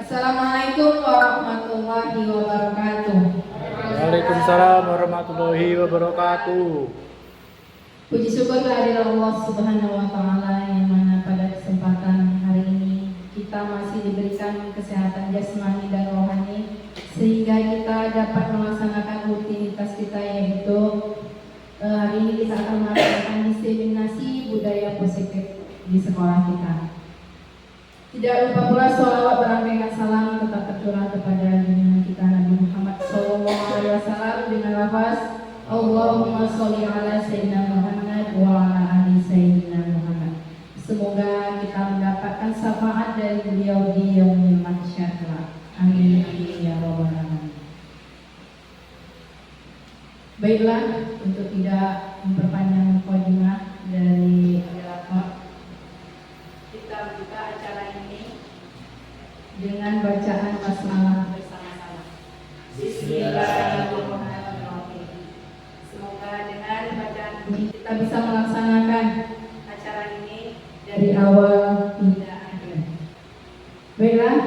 Assalamualaikum warahmatullahi wabarakatuh. Waalaikumsalam warahmatullahi wabarakatuh. Puji syukur kehadirat Allah Subhanahu wa taala yang mana pada kesempatan hari ini kita masih diberikan kesehatan jasmani dan rohani sehingga kita dapat melaksanakan rutinitas kita, yaitu hari ini kita akan melaksanakan diseminasi budaya positif di sekolah kita. Tidak lupa pula sholawat berangkaikan salam tetap tercurah kepada junjungan kita Nabi Muhammad SAW dengan lafaz Allahumma sholli ala Sayyidina Muhammad wa ala ali Sayyidina Muhammad. Semoga kita mendapatkan syafaat dari beliau di yaumil mahsyar kelak. Amin ya rabbal alamin. Baiklah, untuk tidak memperpanjang mukadimah dari moderator, kita buka acara ini dengan bacaan basmalah bersama-sama. Bismillahirrahmanirrahim. Semoga dengan bacaan ini kita bisa melaksanakan acara ini dari awal hingga akhir. Baiklah,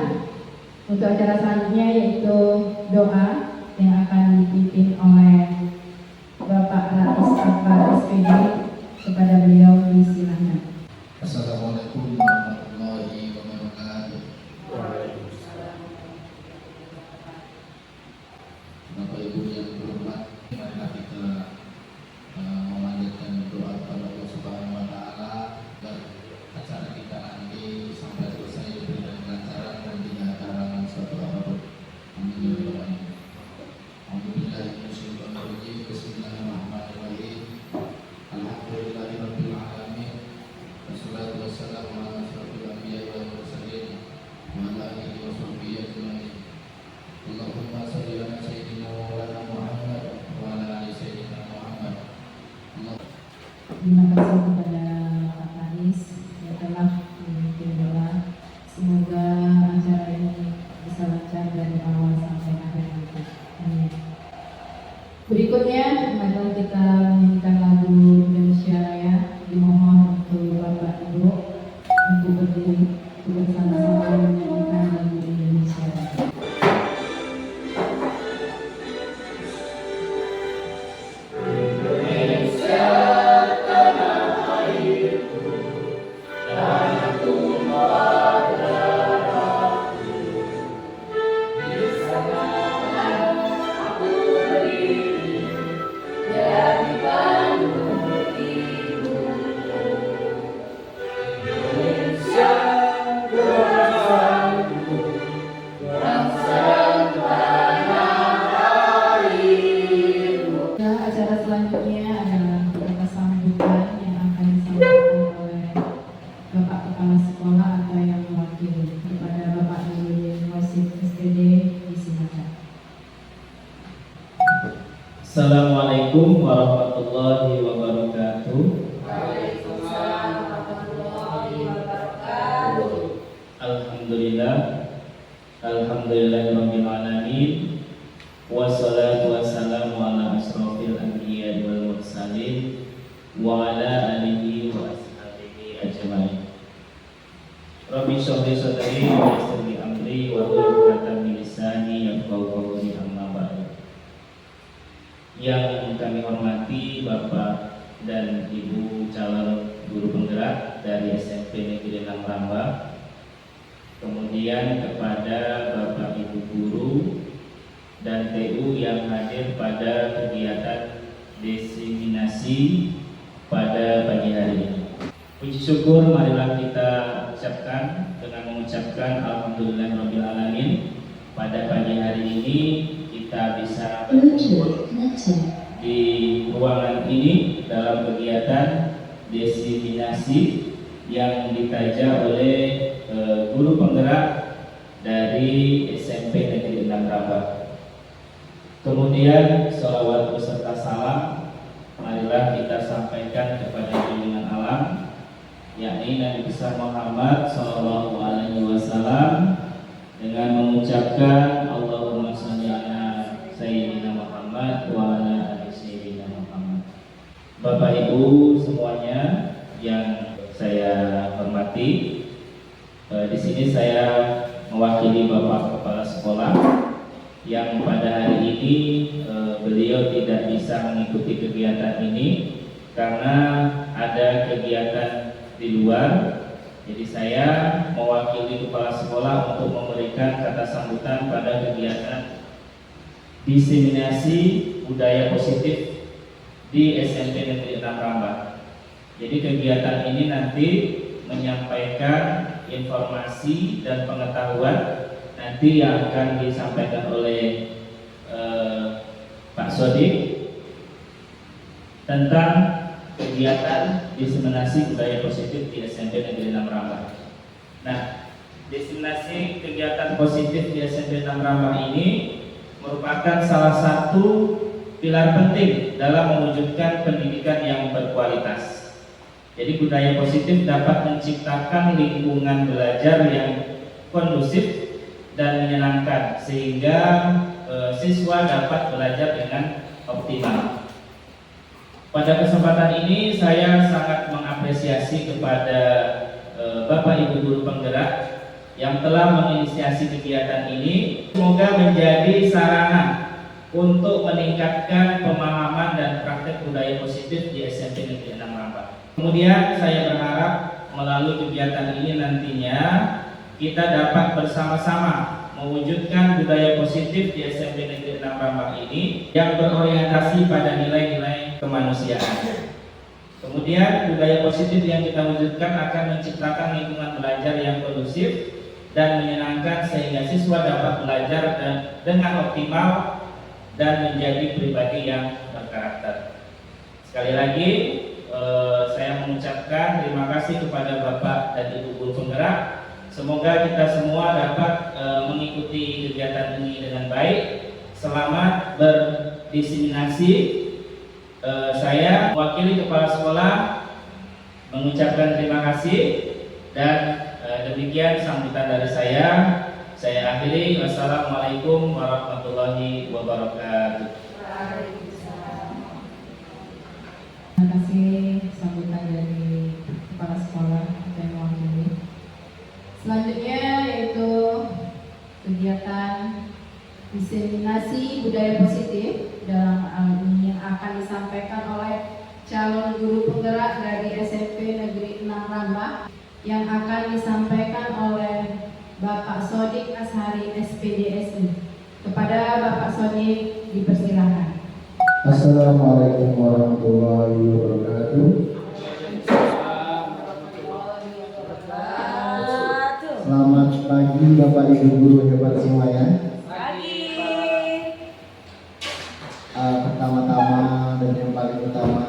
untuk acara selanjutnya yaitu doa yang akan dipimpin oleh Bapak Rais Akbar SPD. Kepada beliau disilakan. Assalamualaikum warahmatullahi wabarakatuh. Bapak Ibu yang berhormat, marilah kita memanjatkan doa kepada Allah Subhanahu wa taala agar acara kita nanti sampai selesai diberikan kelancaran dan tidak ada halangan suatu apapun. Amin ya rabbal alamin. Alhamdulillahirobbilalamin. Bismillahirrahmanirrahim. Alhamdulillahirabbil alamin. Wassalatu wassalamu ala asyrofil anbiya'i wal mursalin wa ala alihi wa sahbihi ajmain. Allahumma shalli ala sayyidina wa maulana Muhammad wa ala ali sayyidina Muhammad. Terima kasih kepada Pak Haris yang telah memimpin doa. Semoga acara ini bisa lancar dari awal sampai akhir nanti. Amin. Berikutnya, marilah kita menyanyikan lagu Indonesia Raya. Dimohon untuk Bapak Ibu untuk berdiri bersama-sama menyanyikan lagu Indonesia Raya. Acara selanjutnya adalah kata sambutan yang akan disampaikan oleh Bapak Kepala Sekolah atau yang mewakili. Kepada Bapak Nurudin Wasid SPD disilakan. Assalamualaikum warahmatullahi wabarakatuh. Waalaikumsalam warahmatullahi wabarakatuh. Alhamdulillah, alhamdulillahirabbil alamin. Wassalatu wassalamu ala asyrofil anbiya'i wal mursalin wa ala alihi wa ashabihi ajmain. Rabbi shrah li sadri wa yassir li amri wa hlul 'uqdatam min lisani yafqahu qawli, amma ba'du. Yang kami hormati Bapak dan Ibu calon guru penggerak dari SMP Negeri 6 Rambah, kemudian kepada Bapak Ibu guru dan TU yang hadir pada kegiatan diseminasi pada pagi hari ini. Puji syukur marilah kita ucapkan dengan mengucapkan alhamdulillahirabbil alamin. Pada pagi hari ini kita bisa berkumpul di ruangan ini dalam kegiatan diseminasi yang ditaja oleh guru penggerak dari SMP Negeri 6 Rambah. Kemudian sholawat beserta salam marilah kita sampaikan kepada junjungan alam, yakni Nabi besar Muhammad Sallallahu Alaihi Wasallam, dengan mengucapkan Allahumma sholli ala Sayyidina Muhammad wa ala ali Sayyidina Muhammad. Bapak Ibu semuanya yang saya hormati, di sini saya mewakili Bapak Kepala Sekolah yang pada hari ini beliau tidak bisa mengikuti kegiatan ini karena ada kegiatan di luar. Jadi saya mewakili Kepala Sekolah untuk memberikan kata sambutan pada kegiatan diseminasi budaya positif di SMP Negeri 6 Rambah. Jadi kegiatan ini nanti menyampaikan informasi dan pengetahuan nanti yang akan disampaikan oleh Pak Sodik tentang kegiatan diseminasi budaya positif di SMP Negeri 6 Rambah. Nah, diseminasi kegiatan positif di SMP 6 Rambah ini merupakan salah satu pilar penting dalam mewujudkan pendidikan yang berkualitas. Jadi budaya positif dapat menciptakan lingkungan belajar yang kondusif dan menyenangkan sehingga siswa dapat belajar dengan optimal. Pada kesempatan ini saya sangat mengapresiasi kepada Bapak Ibu guru penggerak yang telah menginisiasi kegiatan ini. Semoga menjadi sarana untuk meningkatkan pemahaman dan praktek budaya positif di SMP Negeri 6 Rambah. Kemudian saya berharap melalui kegiatan ini nantinya kita dapat bersama-sama mewujudkan budaya positif di SMP Negeri 6 Rambah ini yang berorientasi pada nilai-nilai kemanusiaan. Kemudian budaya positif yang kita wujudkan akan menciptakan lingkungan belajar yang kondusif dan menyenangkan sehingga siswa dapat belajar dengan optimal dan menjadi pribadi yang berkarakter. Sekali lagi saya mengucapkan terima kasih kepada Bapak dan Ibu guru penggerak. Semoga kita semua dapat mengikuti kegiatan ini dengan baik. Selamat berdiseminasi. Saya mewakili Kepala Sekolah mengucapkan terima kasih dan demikian sambutan dari saya. Saya akhiri. Wassalamualaikum warahmatullahi wabarakatuh. Terima kasih sambutan dari Kepala Sekolah dan mewakili. Selanjutnya yaitu kegiatan diseminasi budaya positif dalam hal ini yang akan disampaikan oleh calon guru penggerak dari SMP Negeri 6 Rambah yang akan disampaikan oleh Bapak Sodik Ashari SPDSI. Kepada Bapak Sodik dipersilakan. Assalamualaikum warahmatullahi wabarakatuh. Selamat pagi Bapak Ibu guru hebat semuanya. Pertama-tama dan yang paling utama,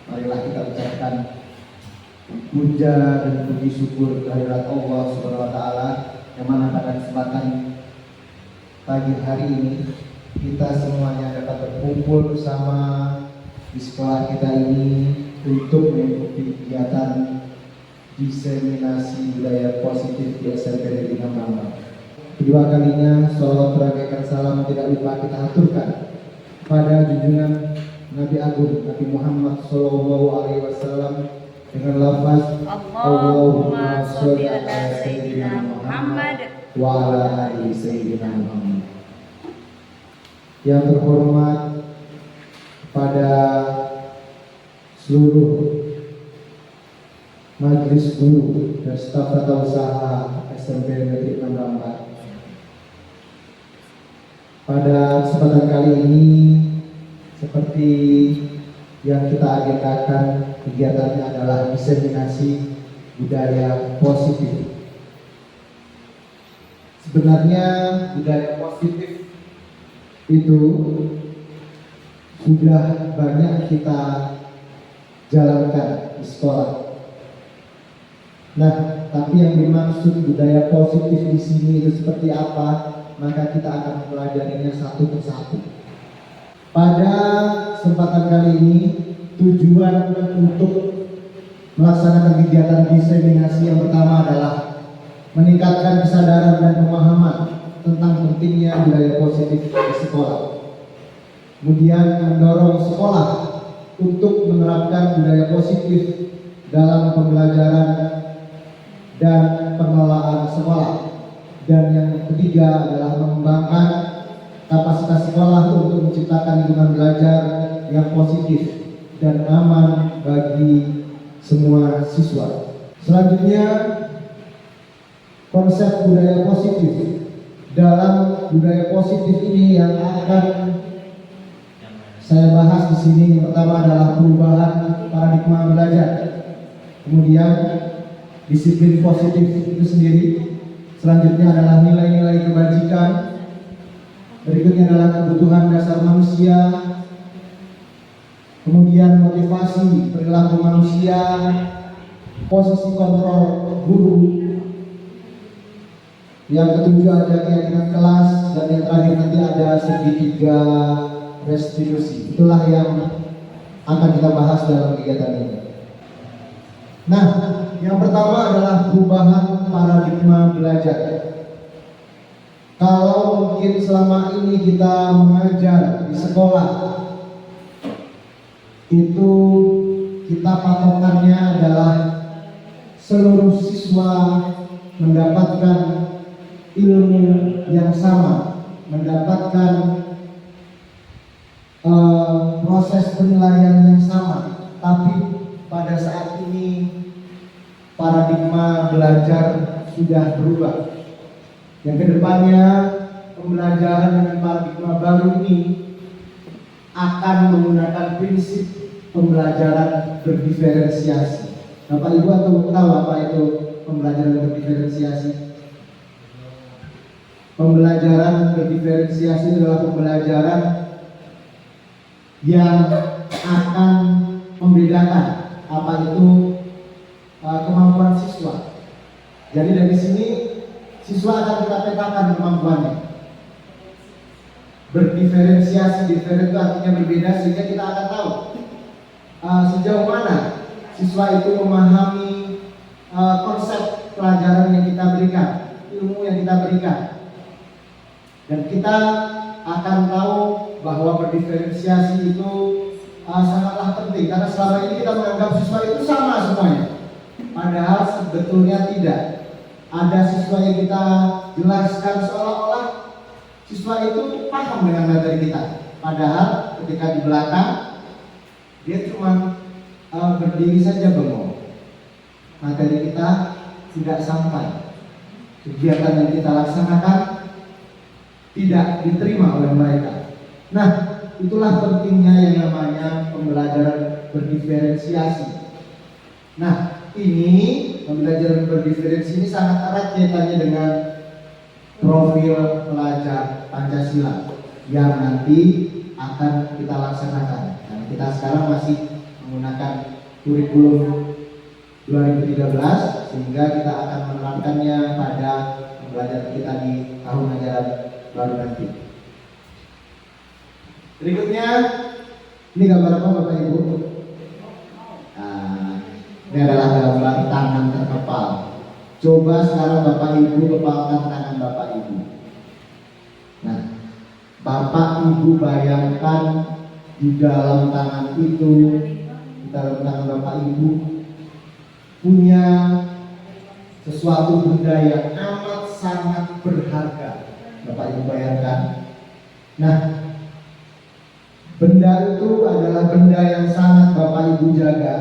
marilah kita ucapkan puja dan puji syukur kehadirat Allah Subhanahu wa taala yang mana pada kesempatan pagi hari ini kita semuanya dapat berkumpul bersama di sekolah kita ini untuk mengikuti kegiatan diseminasi budaya positif di SMP Negeri 6 Rambah. Kedua kalinya sholawat beragaikan salam tidak lupa kita aturkan pada junjungan Nabi Agung Nabi Muhammad SAW dengan lafaz Allahumma sholli ala sayyidina Muhammad wa ala ali sayyidina Muhammad. Yang terhormat pada seluruh majelis guru dan staf tata usaha SMP Negeri 6 Rambah. Pada kesempatan kali ini, seperti yang kita agendakan, kegiatannya adalah diseminasi budaya positif. Sebenarnya budaya positif itu sudah banyak kita jalankan di sekolah. Nah, tapi yang dimaksud budaya positif di sini itu seperti apa? Maka kita akan mempelajarinya satu persatu. Pada kesempatan kali ini, tujuan untuk melaksanakan kegiatan diseminasi yang pertama adalah meningkatkan kesadaran dan pemahaman tentang pentingnya budaya positif di sekolah. Kemudian mendorong sekolah untuk menerapkan budaya positif dalam pembelajaran dan pengelolaan sekolah Dan yang ketiga adalah mengembangkan kapasitas sekolah untuk menciptakan lingkungan belajar yang positif dan aman bagi semua siswa. Selanjutnya, konsep budaya positif. Dalam budaya positif ini yang akan saya bahas di sini, yang pertama adalah perubahan paradigma belajar. Kemudian disiplin positif itu sendiri. Selanjutnya adalah nilai-nilai kebajikan. Berikutnya adalah kebutuhan dasar manusia. Kemudian motivasi perilaku manusia, posisi kontrol guru. Yang ketujuh ada keyakinan kelas, dan yang terakhir nanti ada segitiga restitusi. Itulah yang akan kita bahas dalam kegiatan ini. Nah, yang pertama adalah perubahan paradigma belajar. Kalau mungkin selama ini kita mengajar di sekolah, itu kita patokannya adalah seluruh siswa mendapatkan ilmu yang sama, mendapatkan proses penilaian yang sama. Tapi pada saat ini paradigma belajar sudah berubah. Yang kedepannya pembelajaran dengan paradigma baru ini akan menggunakan prinsip pembelajaran berdiferensiasi. Bapak Ibu atau tahu apa itu pembelajaran berdiferensiasi? Pembelajaran berdiferensiasi adalah pembelajaran yang akan membedakan apa itu kemampuan siswa. Jadi dari sini siswa akan kita petakan kemampuannya. Berdiferensiasi, diferen itu artinya berbeda, sehingga kita akan tahu sejauh mana siswa itu memahami konsep pelajaran yang kita berikan, ilmu yang kita berikan. Dan kita akan tahu bahwa berdiferensiasi itu sangatlah penting, karena selama ini kita menganggap siswa itu sama semuanya. Padahal sebetulnya tidak. Ada siswa yang kita jelaskan seolah-olah siswa itu paham dengan materi kita. Padahal ketika di belakang dia cuma berdiri saja bengong. Materi kita tidak sampai. Kegiatan yang kita laksanakan tidak diterima oleh mereka. Nah, itulah pentingnya yang namanya pembelajaran berdiferensiasi. Nah, ini pembelajaran berdiferensiasi ini sangat erat kaitannya dengan profil pelajar Pancasila yang nanti akan kita laksanakan. Dan kita sekarang masih menggunakan kurikulum 2013, sehingga kita akan menerapkannya pada pembelajaran kita di tahun ajaran baru nanti. Berikutnya, ini gambar apa Bapak Ibu? Ini adalah gambar tangan terkepal. Coba sekarang Bapak Ibu kepalkan tangan Bapak Ibu. Nah, Bapak Ibu bayangkan di dalam tangan itu, di dalam tangan Bapak Ibu punya sesuatu benda yang amat sangat berharga. Bapak Ibu bayangkan. Nah, benda itu adalah benda yang sangat Bapak Ibu jaga,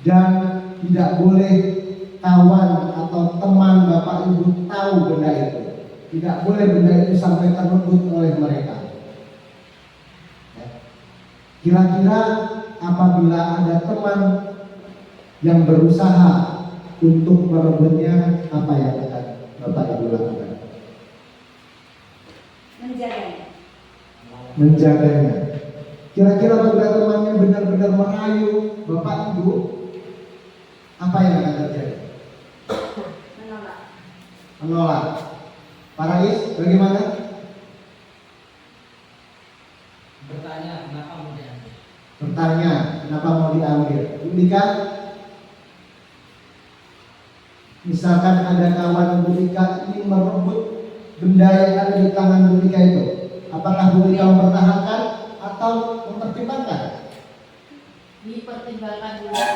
dan tidak boleh kawan atau teman Bapak Ibu tahu benda itu. Tidak boleh benda itu sampai terlebut oleh mereka. Kira-kira apabila ada teman yang berusaha untuk merebutnya, apa yang akan Bapak Ibu lakukan? Menjaganya. Kira-kira apabila temannya benar-benar merayu Bapak Ibu, apa yang akan terjadi? Menolak. Pak Rais, bagaimana? Bertanya kenapa mau diambil. Bertanya kenapa mau diambil. Indika, misalkan ada kawan Bu Ika ingin merebut benda yang ada di tangan Bu Ika itu, apakah Bu Ika mempertahankan atau mempertimbangkan? Dipertimbangkan dulu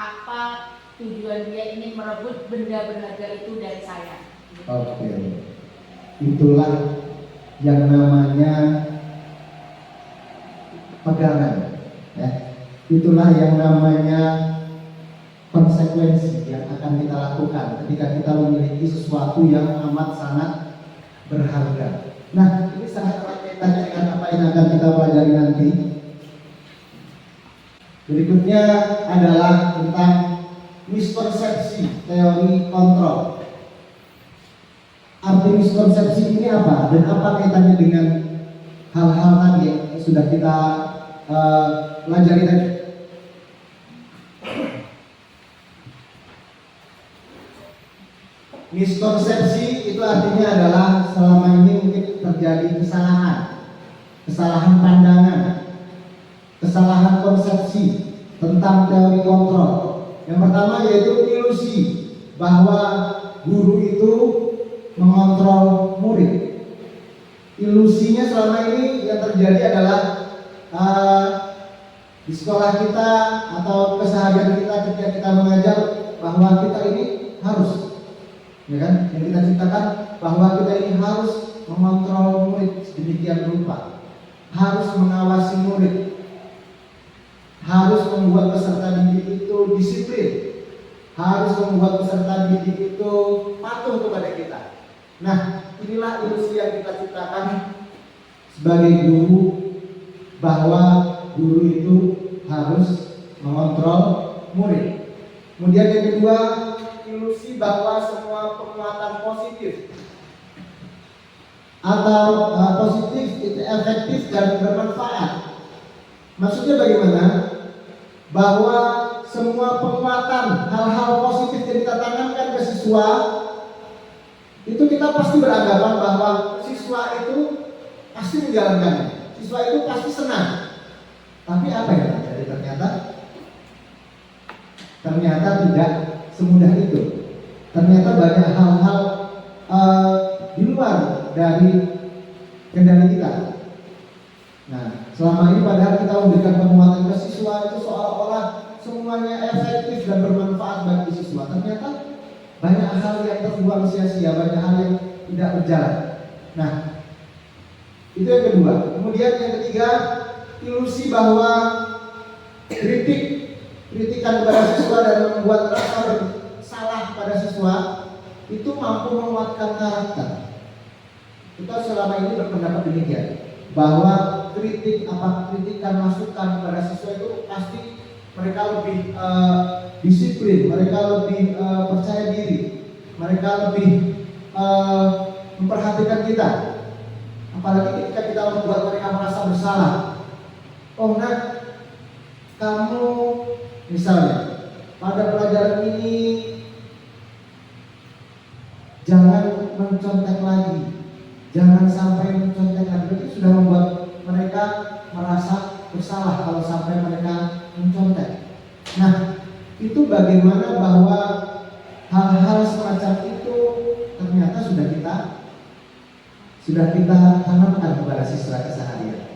apa tujuan dia ini merebut benda berharga itu dari saya. Oke. Itulah yang namanya pegangan, ya. Itulah yang namanya konsekuensi yang akan kita lakukan ketika kita memiliki sesuatu yang amat sangat berharga. Nah, ini sangat erat kaitannya dengan apa yang akan kita pelajari nanti. Berikutnya adalah tentang mispersepsi teori kontrol. Arti miskonsepsi ini apa dan apa kaitannya dengan hal-hal tadi yang sudah kita pelajari tadi? Miskonsepsi itu artinya adalah selama ini mungkin terjadi kesalahan pandangan, kesalahan konsepsi tentang teori kontrol. Yang pertama yaitu ilusi bahwa guru itu mengontrol murid. Ilusinya selama ini yang terjadi adalah di sekolah kita atau keseharian kita ketika kita mengajar bahwa kita ini harus, ya kan, yang kita ciptakan bahwa kita ini harus mengontrol murid sedemikian rupa, harus mengawasi murid, harus membuat peserta didik itu disiplin, harus membuat peserta didik itu patuh kepada kita. Nah, inilah ilusi yang kita ciptakan sebagai guru, bahwa guru itu harus mengontrol murid. Kemudian yang kedua, ilusi bahwa semua penguatan positif atau positif itu efektif dan bermanfaat. Maksudnya bagaimana? Bahwa semua penguatan hal-hal positif yang kita tanamkan ke siswa itu kita pasti beranggapan bahwa siswa itu pasti menjalankannya, siswa itu pasti senang. Tapi apa yang terjadi ternyata tidak semudah itu. Ternyata banyak hal-hal di luar dari kendali kita. Nah, selama ini padahal kita memberikan penguatan ke siswa itu seolah-olah semuanya efektif dan bermanfaat bagi siswa. Ternyata banyak hal yang terbuang sia-sia, banyak hal yang tidak berjalan. Nah, itu yang kedua. Kemudian yang ketiga, ilusi bahwa kritikan kepada siswa dan membuat rasa bersalah pada siswa itu mampu menguatkan karakter. Kita selama ini berpendapat demikian, bahwa kritikan masukan kepada siswa itu pasti mereka lebih disiplin, mereka lebih percaya diri, mereka lebih memperhatikan kita. Apalagi ketika kita membuat mereka merasa bersalah. Oh nah, kamu misalnya pada pelajaran ini jangan mencontek lagi, jangan sampai mencontek lagi. Berarti sudah membuat mereka merasa bersalah kalau sampai mereka mencontek. Nah, itu bagaimana bahwa hal-hal semacam itu ternyata sudah kita tanamkan kepada siswa keseharian.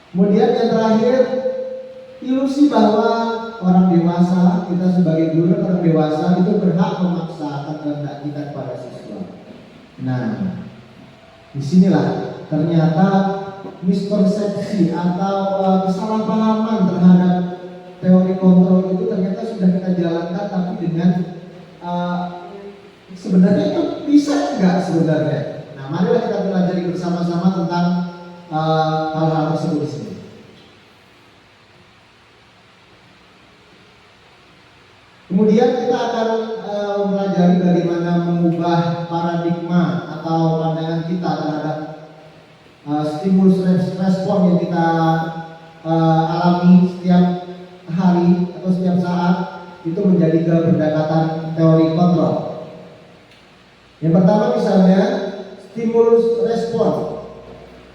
Kemudian yang terakhir, ilusi bahwa orang dewasa, kita sebagai guru orang dewasa itu berhak memaksakan kehendak kita kepada siswa. Nah, disinilah ternyata miskonsepsi atau kesalahpahaman terhadap teori kontrol itu ternyata sudah kita jalankan, tapi dengan sebenarnya itu bisa enggak sebenarnya. Nah, marilah kita pelajari bersama-sama tentang hal-hal tersebut di sini. Kemudian kita akan mempelajari bagaimana mengubah paradigma atau pandangan kita terhadap stimulus respon yang kita alami setiap hari atau setiap saat itu menjadi pendekatan teori kontrol. Yang pertama misalnya stimulus respon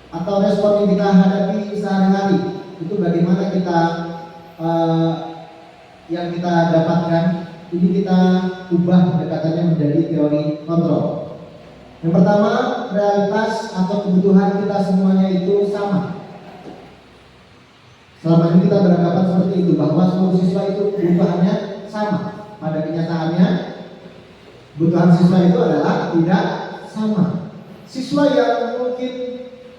atau respon yang kita hadapi sehari-hari itu bagaimana kita yang kita dapatkan ini kita ubah pendekatannya menjadi teori kontrol. Yang pertama, realitas atau kebutuhan kita semuanya itu sama Selama ini kita beranggapan seperti itu, bahwa seluruh siswa itu kebutuhannya sama. Pada kenyataannya, kebutuhan siswa itu adalah tidak sama. Siswa yang mungkin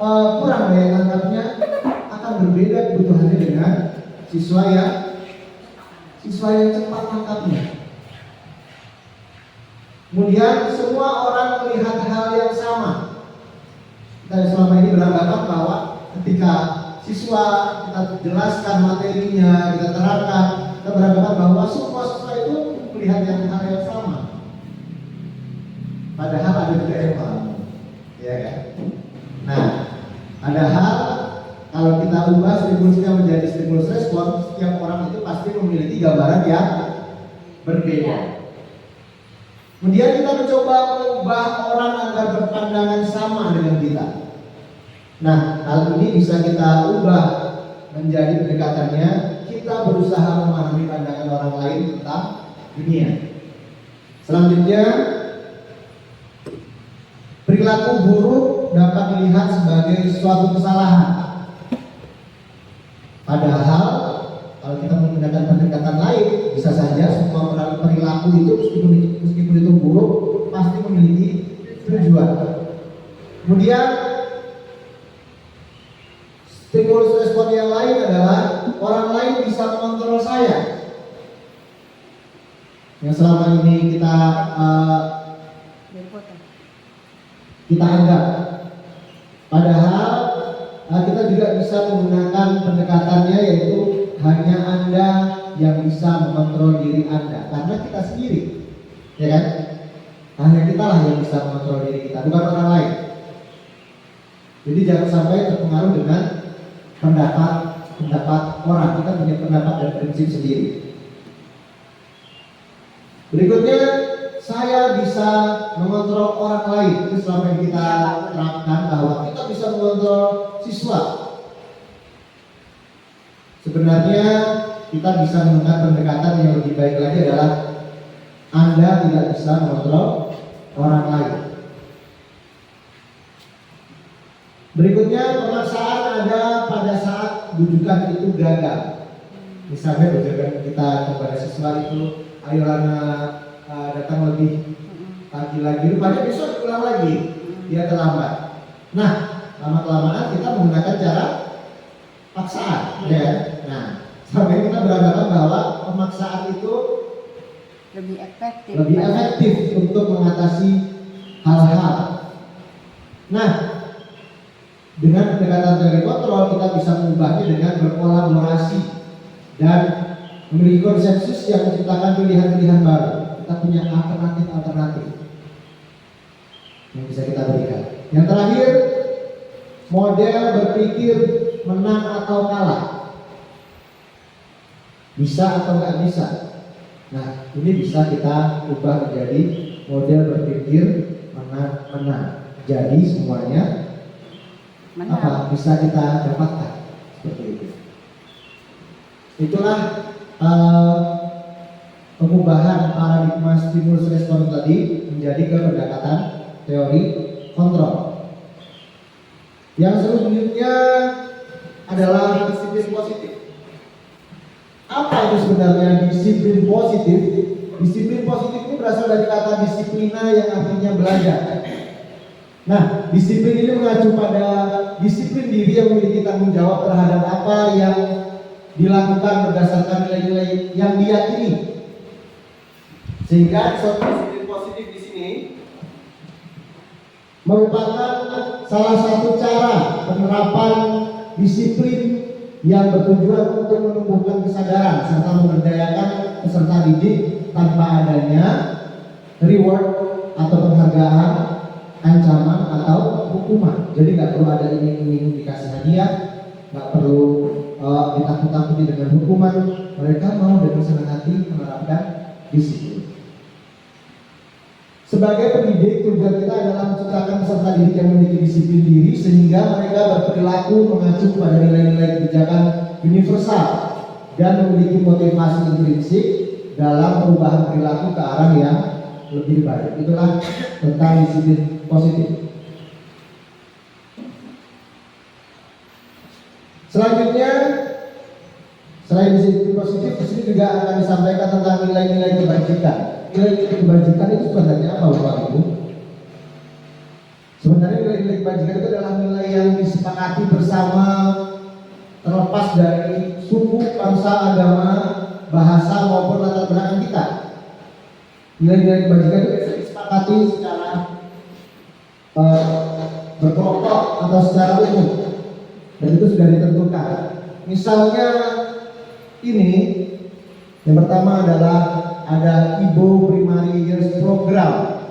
kurang daya tangkapnya akan berbeda kebutuhannya dengan siswa yang cepat tangkapnya. Kemudian semua orang melihat hal yang sama. Kita selama ini beranggapan bahwa ketika siswa kita jelaskan materinya, kita terangkan, kita beranggapan bahwa semua siswa itu melihat hal yang sama. Padahal ada juga yang paham, ya kan? Nah, padahal kalau kita ubah stimulusnya menjadi stimulus respon, setiap orang itu pasti memiliki gambaran yang berbeda. Kemudian kita mencoba mengubah orang agar berpandangan sama dengan kita. Nah, hal ini bisa kita ubah menjadi pendekatannya kita berusaha memahami pandangan orang lain tentang dunia. Selanjutnya, perilaku buruk dapat dilihat sebagai suatu kesalahan. Padahal kalau kita menggunakan pendekatan lain, bisa saja semua perilaku itu meskipun itu buruk pasti memiliki tujuan. Kemudian stimulus respon yang lain adalah orang lain bisa mengontrol saya. Yang selama ini kita anggap. Padahal kita juga bisa menggunakan pendekatannya, yaitu hanya Anda yang bisa mengontrol diri Anda, karena kita sendiri, ya kan? Hanya kita lah yang bisa mengontrol diri kita, bukan orang lain. Jadi jangan sampai terpengaruh dengan pendapat orang. Kita punya pendapat dan prinsip sendiri. Berikutnya, saya bisa mengontrol orang lain. Itu selama ini kita terapkan bahwa kita bisa mengontrol siswa. Sebenarnya kita bisa menggunakan pendekatan yang lebih baik lagi adalah Anda tidak bisa mengontrol orang lain. Berikutnya, pemaksaan ada pada saat bujukan itu gagal. Misalnya bujukan kita kepada siswa itu, ayo anak datang lebih pagi lagi, rupanya besok diulang lagi, dia terlambat. Nah, lama-kelamaan kita menggunakan cara paksaan, ya. Nah, sampai kita beranggapan bahwa pemaksaan itu lebih efektif untuk mengatasi hal-hal. Nah, dengan pendekatan teori kontrol kita bisa mengubahnya dengan berkolaborasi dan memiliki konsensus yang menciptakan pilihan-pilihan baru. Kita punya alternatif yang bisa kita berikan. Yang terakhir, model berpikir menang atau kalah. Bisa atau nggak bisa. Nah, ini bisa kita ubah menjadi model berpikir menang. Jadi semuanya bisa kita dapatkan seperti itu. Itulah pengubahan paradigma stimulus respon tadi menjadi ke pendekatan teori kontrol. Yang selanjutnya adalah disiplin positif. Apa itu sebenarnya disiplin positif? Disiplin positif ini berasal dari kata disiplina yang artinya belajar. Nah, disiplin ini mengacu pada disiplin diri yang memiliki tanggung jawab terhadap apa yang dilakukan berdasarkan nilai-nilai yang diyakini. Sehingga suatu disiplin positif di sini merupakan salah satu cara penerapan disiplin yang bertujuan untuk menumbuhkan kesadaran serta memberdayakan peserta didik tanpa adanya reward atau penghargaan, ancaman atau hukuman. Jadi nggak perlu ada iming-iming dikasih hadiah, nggak perlu ditakut-takuti dengan hukuman. Mereka mau dengan senang hati menerapkan disiplin. Sebagai pendidik, tujuan kita adalah menciptakan peserta didik yang memiliki disiplin diri sehingga mereka berperilaku mengacu pada nilai-nilai kebijakan universal dan memiliki motivasi intrinsik dalam perubahan perilaku ke arah yang lebih baik. Itulah tentang disiplin positif. Selanjutnya, Selain disiplin positif, di sini juga akan disampaikan tentang nilai-nilai kebajikan. Nilai-nilai kebajikan itu sebenarnya apa, Bapak Ibu? Sebenarnya nilai-nilai kebajikan itu adalah nilai yang disepakati bersama, terlepas dari suku, bangsa, agama, bahasa maupun latar belakang kita. Nilai-nilai kebajikan itu bisa disepakati secara berkelompok atau secara umum, dan itu sudah ditentukan. Misalnya ini, yang pertama adalah ada Ibo Primary Years Program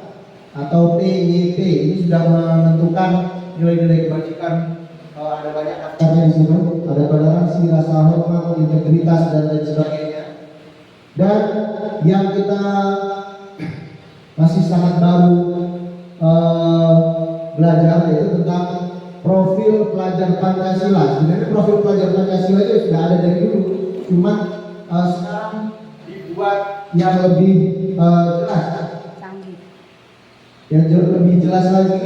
atau PYP. Ini sudah menentukan nilai-nilai kebajikan. Ada banyak daftarnya di sini. Ada toleransi, rasa hormat, integritas, dan lain sebagainya. Dan yang kita masih sangat baru belajar yaitu tentang profil pelajar Pancasila. Sebenarnya profil pelajar Pancasila itu sudah ada dari dulu, cuma sekarang dibuat yang lebih jelas, yang jauh lebih jelas lagi.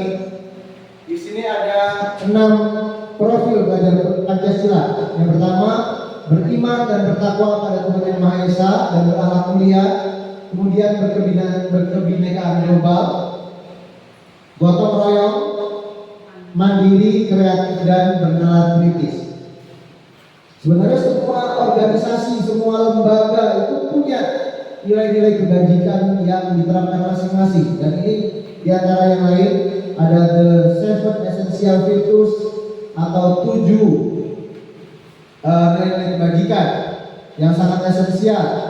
Di sini ada 6 profil pelajar Pancasila. Yang pertama, beriman dan bertakwa pada Tuhan Yang Maha Esa dan berakhlak mulia. Kemudian berkebinekaan global, gotong royong, mandiri, kreatif, dan bernalar kritis. Sebenarnya semua organisasi, semua lembaga itu punya nilai-nilai kebajikan yang diterapkan masing-masing. Dan ini diantara yang lain ada the 7 essential virtues atau 7 nilai-nilai kebajikan yang sangat esensial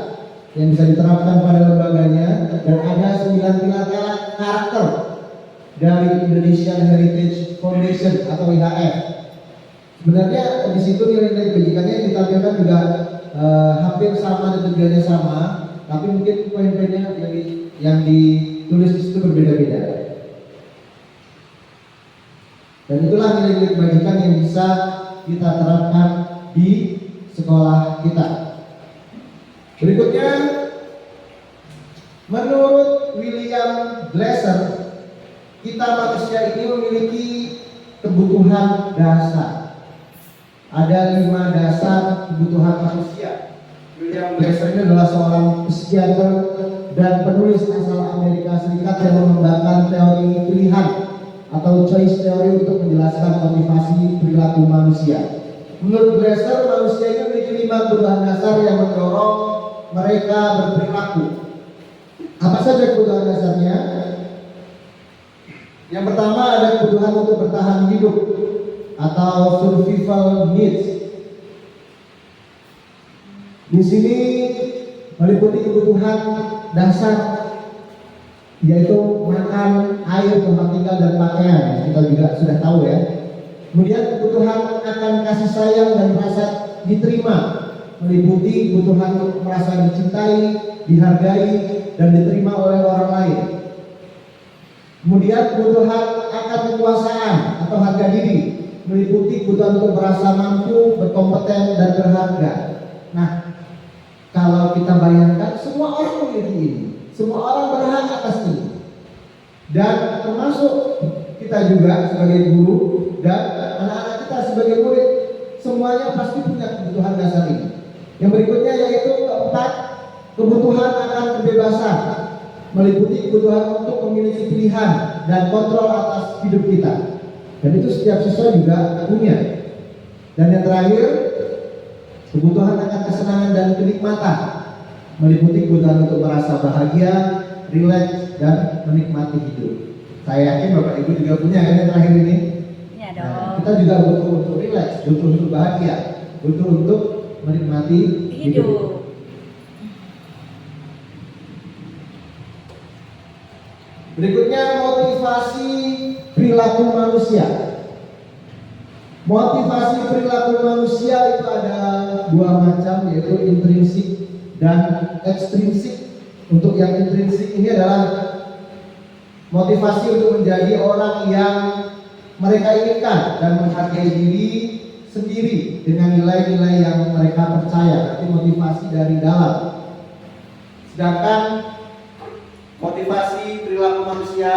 yang bisa diterapkan pada lembaganya, dan ada 9 pilar karakter dari Indonesian Heritage Foundation atau IHF. Sebenarnya di situ nilai-nilai kebajikannya yang ditampilkan juga hampir sama dan tujuannya sama, tapi mungkin poin-poinnya yang ditulis di situ berbeda-beda. Dan itulah nilai-nilai kebajikan yang bisa kita terapkan di sekolah kita. Berikutnya, menurut William Glasser, kita manusia ini memiliki kebutuhan dasar. Ada 5 dasar kebutuhan manusia. William Glasser ini adalah seorang psikiater dan penulis asal Amerika Serikat yang mengembangkan teori pilihan atau choice theory untuk menjelaskan motivasi perilaku manusia. Menurut Glasser, manusia ini memiliki 5 kebutuhan dasar yang mendorong mereka berperilaku. Apa saja kebutuhan dasarnya? Yang pertama ada kebutuhan untuk bertahan hidup atau survival needs. Di sini meliputi kebutuhan dasar yaitu makan, air, tempat tinggal, dan pakaian. Kita juga sudah tahu ya. Kemudian kebutuhan akan kasih sayang dan merasa diterima, meliputi kebutuhan untuk merasa dicintai, dihargai, dan diterima oleh orang lain. Kemudian kebutuhan akan kekuasaan atau harga diri, meliputi kebutuhan untuk merasa mampu, berkompeten, dan berharga. Nah, kalau kita bayangkan, semua orang memiliki ini, semua orang berhak atas ini, dan termasuk kita juga sebagai guru dan anak-anak kita sebagai murid, semuanya pasti punya kebutuhan dasar ini. Yang berikutnya yaitu keempat, kebutuhan akan kebebasan, meliputi kebutuhan untuk memiliki pilihan dan kontrol atas hidup kita. Dan itu setiap siswa juga punya. Dan yang terakhir, kebutuhan akan kesenangan dan kenikmatan, meliputi kebutuhan untuk merasa bahagia, rileks, dan menikmati hidup. Saya yakin Bapak Ibu juga punya kan yang terakhir ini. Iya dong. Nah, kita juga butuh untuk rileks, butuh untuk bahagia, butuh untuk menikmati hidup. Berikutnya motivasi perilaku manusia. Motivasi perilaku manusia itu ada 2 macam, yaitu intrinsik dan ekstrinsik. Untuk yang intrinsik ini adalah motivasi untuk menjadi orang yang mereka inginkan dan menghargai diri sendiri dengan nilai-nilai yang mereka percaya. Itu motivasi dari dalam. Sedangkan motivasi perilaku manusia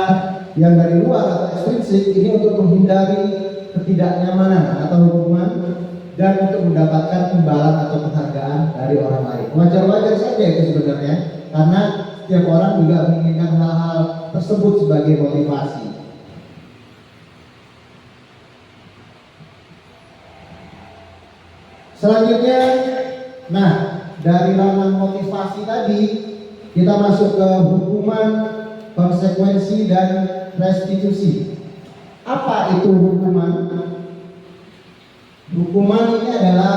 yang dari luar atau ekstrinsik ini untuk menghindari ketidaknyamanan atau hukuman dan untuk mendapatkan imbalan atau penghargaan dari orang lain. Wajar-wajar saja itu sebenarnya, karena setiap orang juga menginginkan hal-hal tersebut sebagai motivasi. Selanjutnya, nah dari ranah motivasi tadi kita masuk ke hukuman, konsekuensi, dan restitusi. Apa itu hukuman? Hukuman ini adalah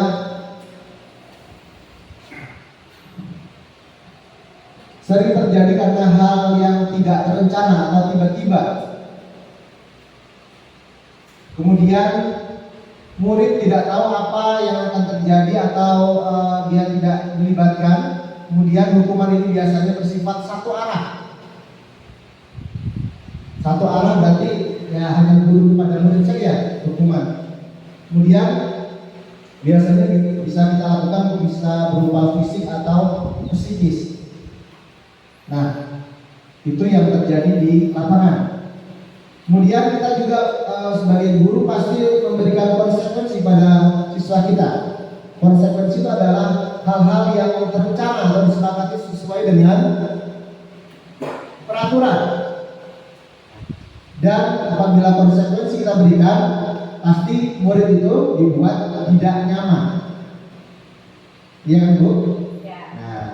sering terjadi karena hal yang tidak terencana atau tiba-tiba. Kemudian murid tidak tahu apa yang akan terjadi atau dia tidak melibatkan. Kemudian hukuman ini biasanya bersifat satu arah. Satu arah berarti ya hanya guru pada murid saja hukuman. Kemudian biasanya bisa kita lakukan bisa berupa fisik atau psikis. Nah, itu yang terjadi di lapangan. Kemudian kita juga sebagai guru pasti memberikan konsekuensi pada siswa kita. Konsekuensi itu adalah hal-hal yang terencana atau disepakati sesuai dengan peraturan. Dan apabila konsekuensi kita berikan, pasti murid itu dibuat tidak nyaman. Iya kan Bu? Ya. Nah,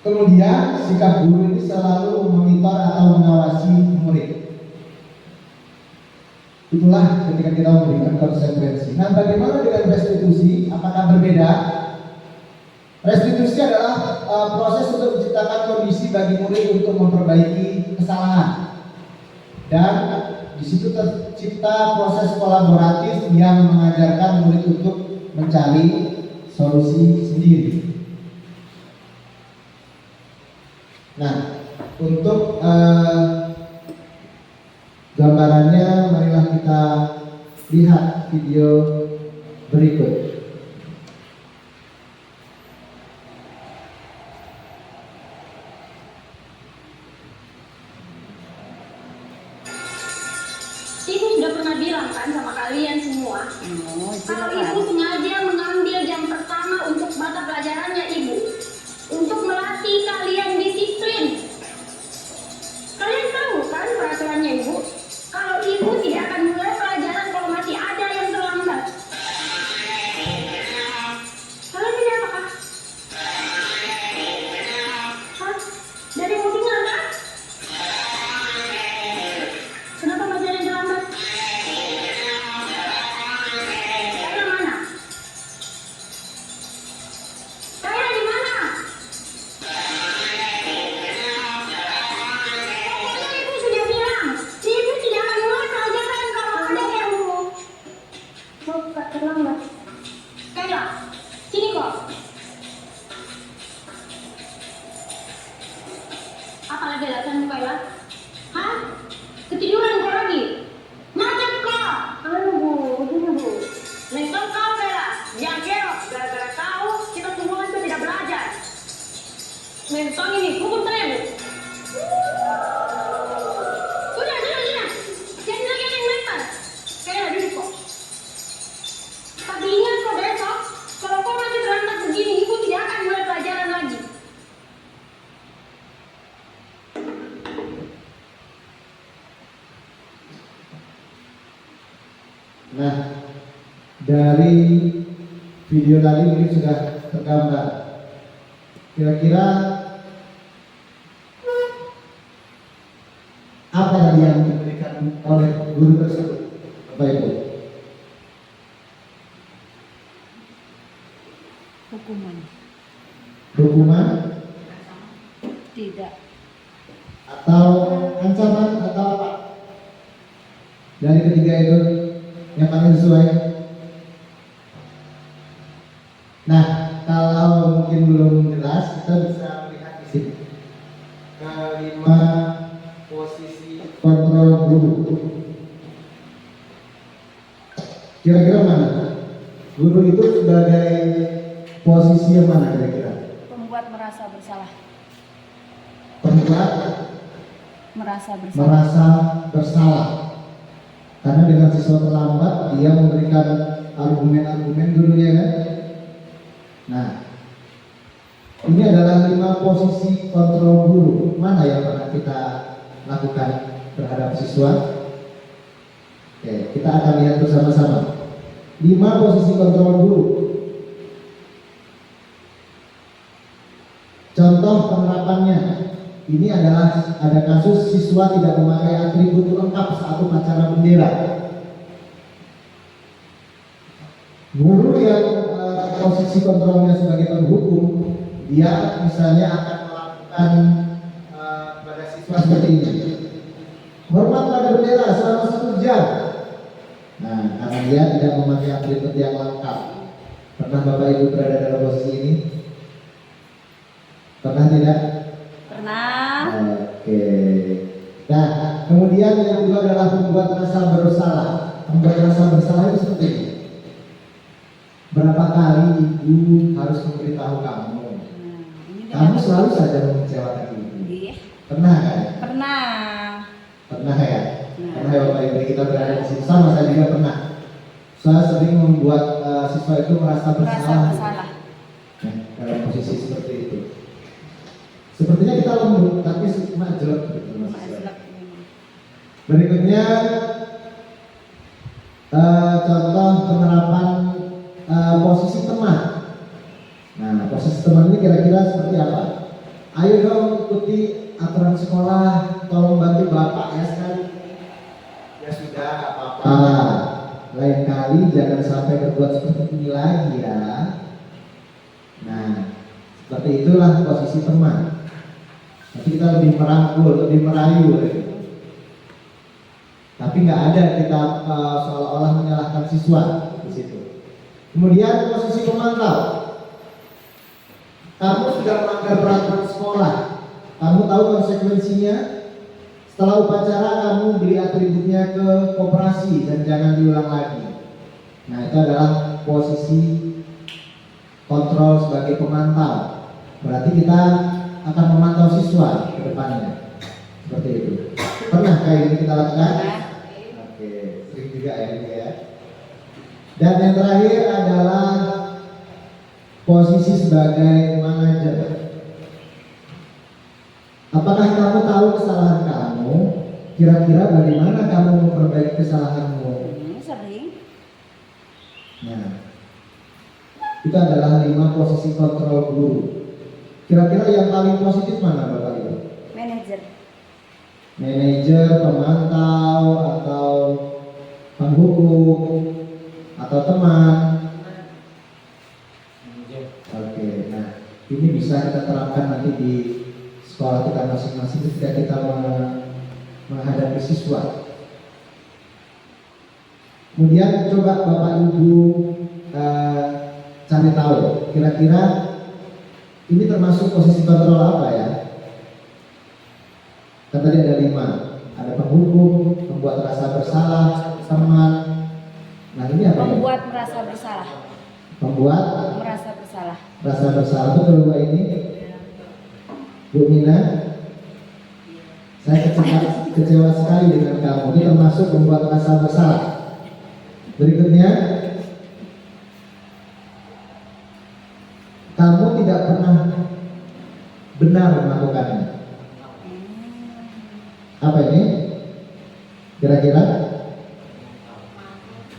kemudian sikap guru ini selalu memonitor atau mengawasi murid. Itulah ketika kita memberikan konsekuensi. Nah, bagaimana dengan restitusi? Apakah berbeda? Restitusi adalah proses untuk menciptakan kondisi bagi murid untuk memperbaiki kesalahan. Dan di situ tercipta proses kolaboratif yang mengajarkan murid untuk mencari solusi sendiri. Nah, untuk gambarannya marilah kita lihat video berikut. Ibu sudah pernah bilang kan sama kalian semua, kalau ibu sengaja mengambil jam pertama untuk mata pelajarannya ibu, untuk melatih kalian disiplin. Kalian tahu kan peraturannya ibu? Kalau ibu tidak akan mulai pelajaran kalau masih ada yang terlambat. Kalian ini apakah? Hah? Dari mobilnya kan? Kenapa masih ada yang terlambat? Kalian mana? Kalian di mana? Pokoknya ibu sudah bilang, ibu tidak akan mulai pelajaran kalau ada yang mau terlambat. Kayla, sini kok. Apa lagi alasanmu Kayla? Hah? Ketiduran kau lagi? Macam kau? Bu, begini Bu. Nonton kau Kayla, jangan kerok. Gara-gara kau, kita semua itu tidak belajar. Mentong ini, hukum saya Bu. Sudah. Jangan lagi ada yang lempar. Kayla, duduk kok. Tapi ingat kau besok, kalau kau masih terlambat begini, ibu tidak akan mulai pelajaran lagi. Nah, dari video tadi mungkin sudah tergambar. Kira-kira apa tadi yang diberikan oleh guru tersebut, Bapak Ibu? Hukuman Tidak. atau ancaman atau apa? Dari ketiga itu yang paling sesuai. Nah, kalau mungkin belum jelas, kita bisa melihat di sini kelima posisi kontrol guru. Kira-kira mana? Guru itu sebagai posisi yang mana kira-kira? Membuat merasa bersalah. Pembuat Merasa bersalah. karena dengan siswa terlambat dia memberikan argumen-argumen dulunya kan. Nah, ini adalah 5 posisi kontrol guru. Mana yang pernah kita lakukan terhadap siswa? Oke, kita akan lihat bersama-sama 5 posisi kontrol guru. Contoh penerapannya, ini adalah ada kasus siswa tidak memakai atribut lengkap saat upacara bendera. Guru yang posisi kontrolnya sebagai penghukum, dia misalnya akan melakukan pada siswa seperti ini. Hormat pada bendera selama 1 jam. Nah, karena dia tidak memakai atribut yang lengkap. Pernah Bapak Ibu berada dalam posisi ini? Pernah tidak? Pernah. Oke. Nah, kemudian yang kedua adalah membuat rasa bersalah. Membuat rasa bersalah itu seperti ini. Berapa kali ibu harus memberitahu kamu? Kamu selalu saja mengecewakan ibu. Iya. Pernah kan? Pernah. Pernah ya? Pernah ya Bapak Ibu, kita berada di sini. Sama saya juga pernah. Saya sering membuat siswa itu merasa bersalah. Nah, dalam posisi seperti itu. Sepertinya kita lembut, tapi cuma jelek gitu mahasiswa. Berikutnya contoh penerapan posisi teman. Nah, posisi teman ini kira-kira seperti apa? Ayo dong ikuti aturan sekolah, tolong bantu bapak ya sekali. Ya sudah, nggak apa-apa. Lain kali jangan sampai berbuat seperti ini lagi ya. Nah, seperti itulah posisi teman. Nanti kita lebih merangkul, lebih merayu. Tapi nggak ada kita seolah-olah menyalahkan siswa di situ. Kemudian posisi pemantau. Kamu sudah melanggar peraturan sekolah. Kamu tahu konsekuensinya. Setelah upacara kamu beli atributnya ke koperasi dan jangan diulang lagi. Nah, itu adalah posisi kontrol sebagai pemantau. Berarti kita akan memantau siswa ke depannya. Seperti itu. Pernah kayak ini kita lakukan? Oke, sering juga ya ini ya. Dan yang terakhir adalah posisi sebagai manajer. Apakah kamu tahu kesalahan kamu? Kira-kira bagaimana kamu memperbaiki kesalahanmu? Sering. Nah, itu adalah 5 posisi kontrol guru. Kira-kira yang paling positif mana Bapak Ibu? Manajer. Manajer, pemantau, atau penghukum, atau teman? Oke, nah ini bisa kita terapkan nanti di sekolah kita masing-masing ketika kita menghadapi siswa. Kemudian coba Bapak Ibu cari tahu kira-kira ini termasuk posisi kontrol apa ya? Kan tadi ada 5, ada penghukum, membuat rasa bersalah, teman. Nah ini apa? Membuat merasa bersalah. Membuat Merasa bersalah. rasa bersalah itu kedua ini. Bu Mina, saya kecewa sekali dengan kamu. Ini termasuk membuat rasa bersalah. Berikutnya, kamu tidak pernah benar melakukannya. Apa ini? Kira-kira?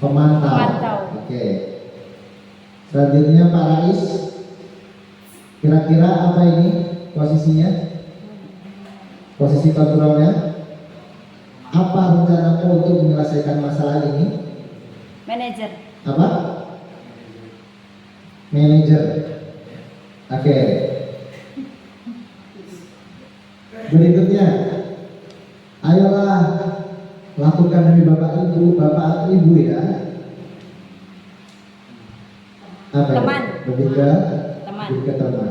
Pemantau. Oke. Selanjutnya Pak Rais. Kira-kira apa ini posisinya? Posisi kontrolnya? Apa rencanamu untuk menyelesaikan masalah ini? Manajer. Apa? Manajer. Oke. Berikutnya, ayolah lakukan demi bapak ibu ya. Apa? Teman. Lebih ke Teman. lebih ke teman.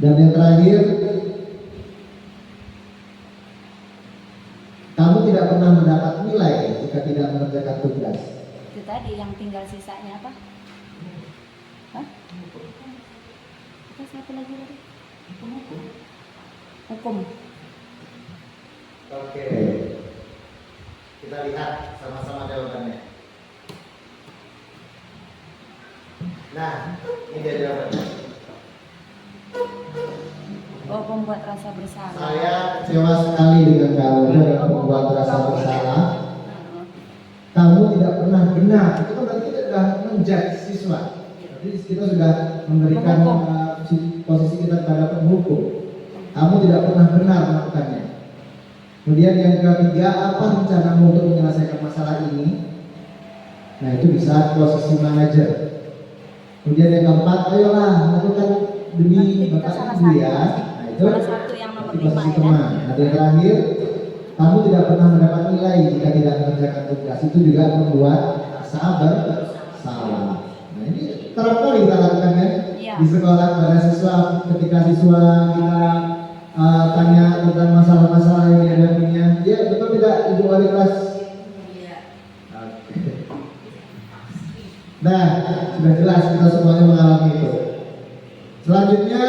Dan yang terakhir, kamu tidak pernah mendapat nilai jika tidak mengerjakan tugas. Itu tadi yang tinggal sisanya apa? Hah? Terus apa lagi tadi? Hukum. Oke. Kita lihat sama-sama jawabannya. Nah, ini dia jawabannya. Oh, membuat rasa bersalah. Saya kecewa sekali dengan kamu dalam membuat rasa bersalah. Kamu tidak pernah benar. Itu kan berarti kita sudah menjudge siswa. Jadi kita sudah memberikan posisi kita kepada penghukum. Kamu tidak pernah benar melakukannya. Kemudian yang ketiga, apa rencanamu untuk menyelesaikan masalah ini? Nah, itu bisa posisi manajer. Kemudian yang keempat, ayolah lakukan demi bapak ibu ya. Nah, itu Salah satu yang nomor 5 posisi ya. teman. Nah, yang terakhir, kamu tidak pernah mendapat nilai jika tidak mengerjakan tugas. Itu juga membuat rasa bersalah. Nah, ini kerap kali kita lakukan ya Iya. di sekolah pada siswa. Ketika siswa kita tanya tentang masalah-masalah yang dihadapinya, ya betul tidak ibu wali kelas? Iya. Oke. Nah, sudah jelas kita semuanya mengalami itu. Selanjutnya,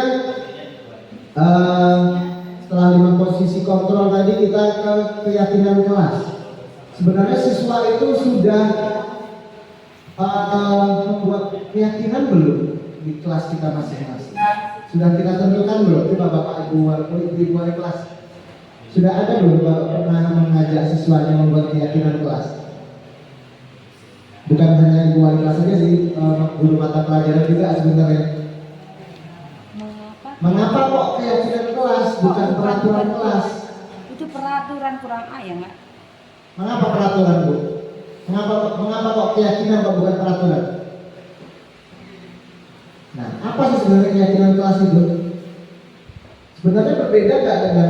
setelah 5 posisi kontrol tadi, kita ke keyakinan kelas. Sebenarnya siswa itu sudah membuat keyakinan belum di kelas kita masing-masing? Sudah kita tentukan belum? Coba Bapak Ibu wali kelas, sudah ada belum Bapak pernah mengajak siswanya membuat keyakinan kelas? Bukan hanya Ibu wali kelas saja sih, guru mata pelajaran juga sebenarnya. Mengapa kok keyakinan kelas bukan peraturan kelas? Itu peraturan kurang A ya nggak? Mengapa peraturan Bu? Mengapa kok keyakinan kok bukan peraturan? Nah, apa sih sebenarnya keyakinan kelas itu? Sebenarnya berbeda nggak dengan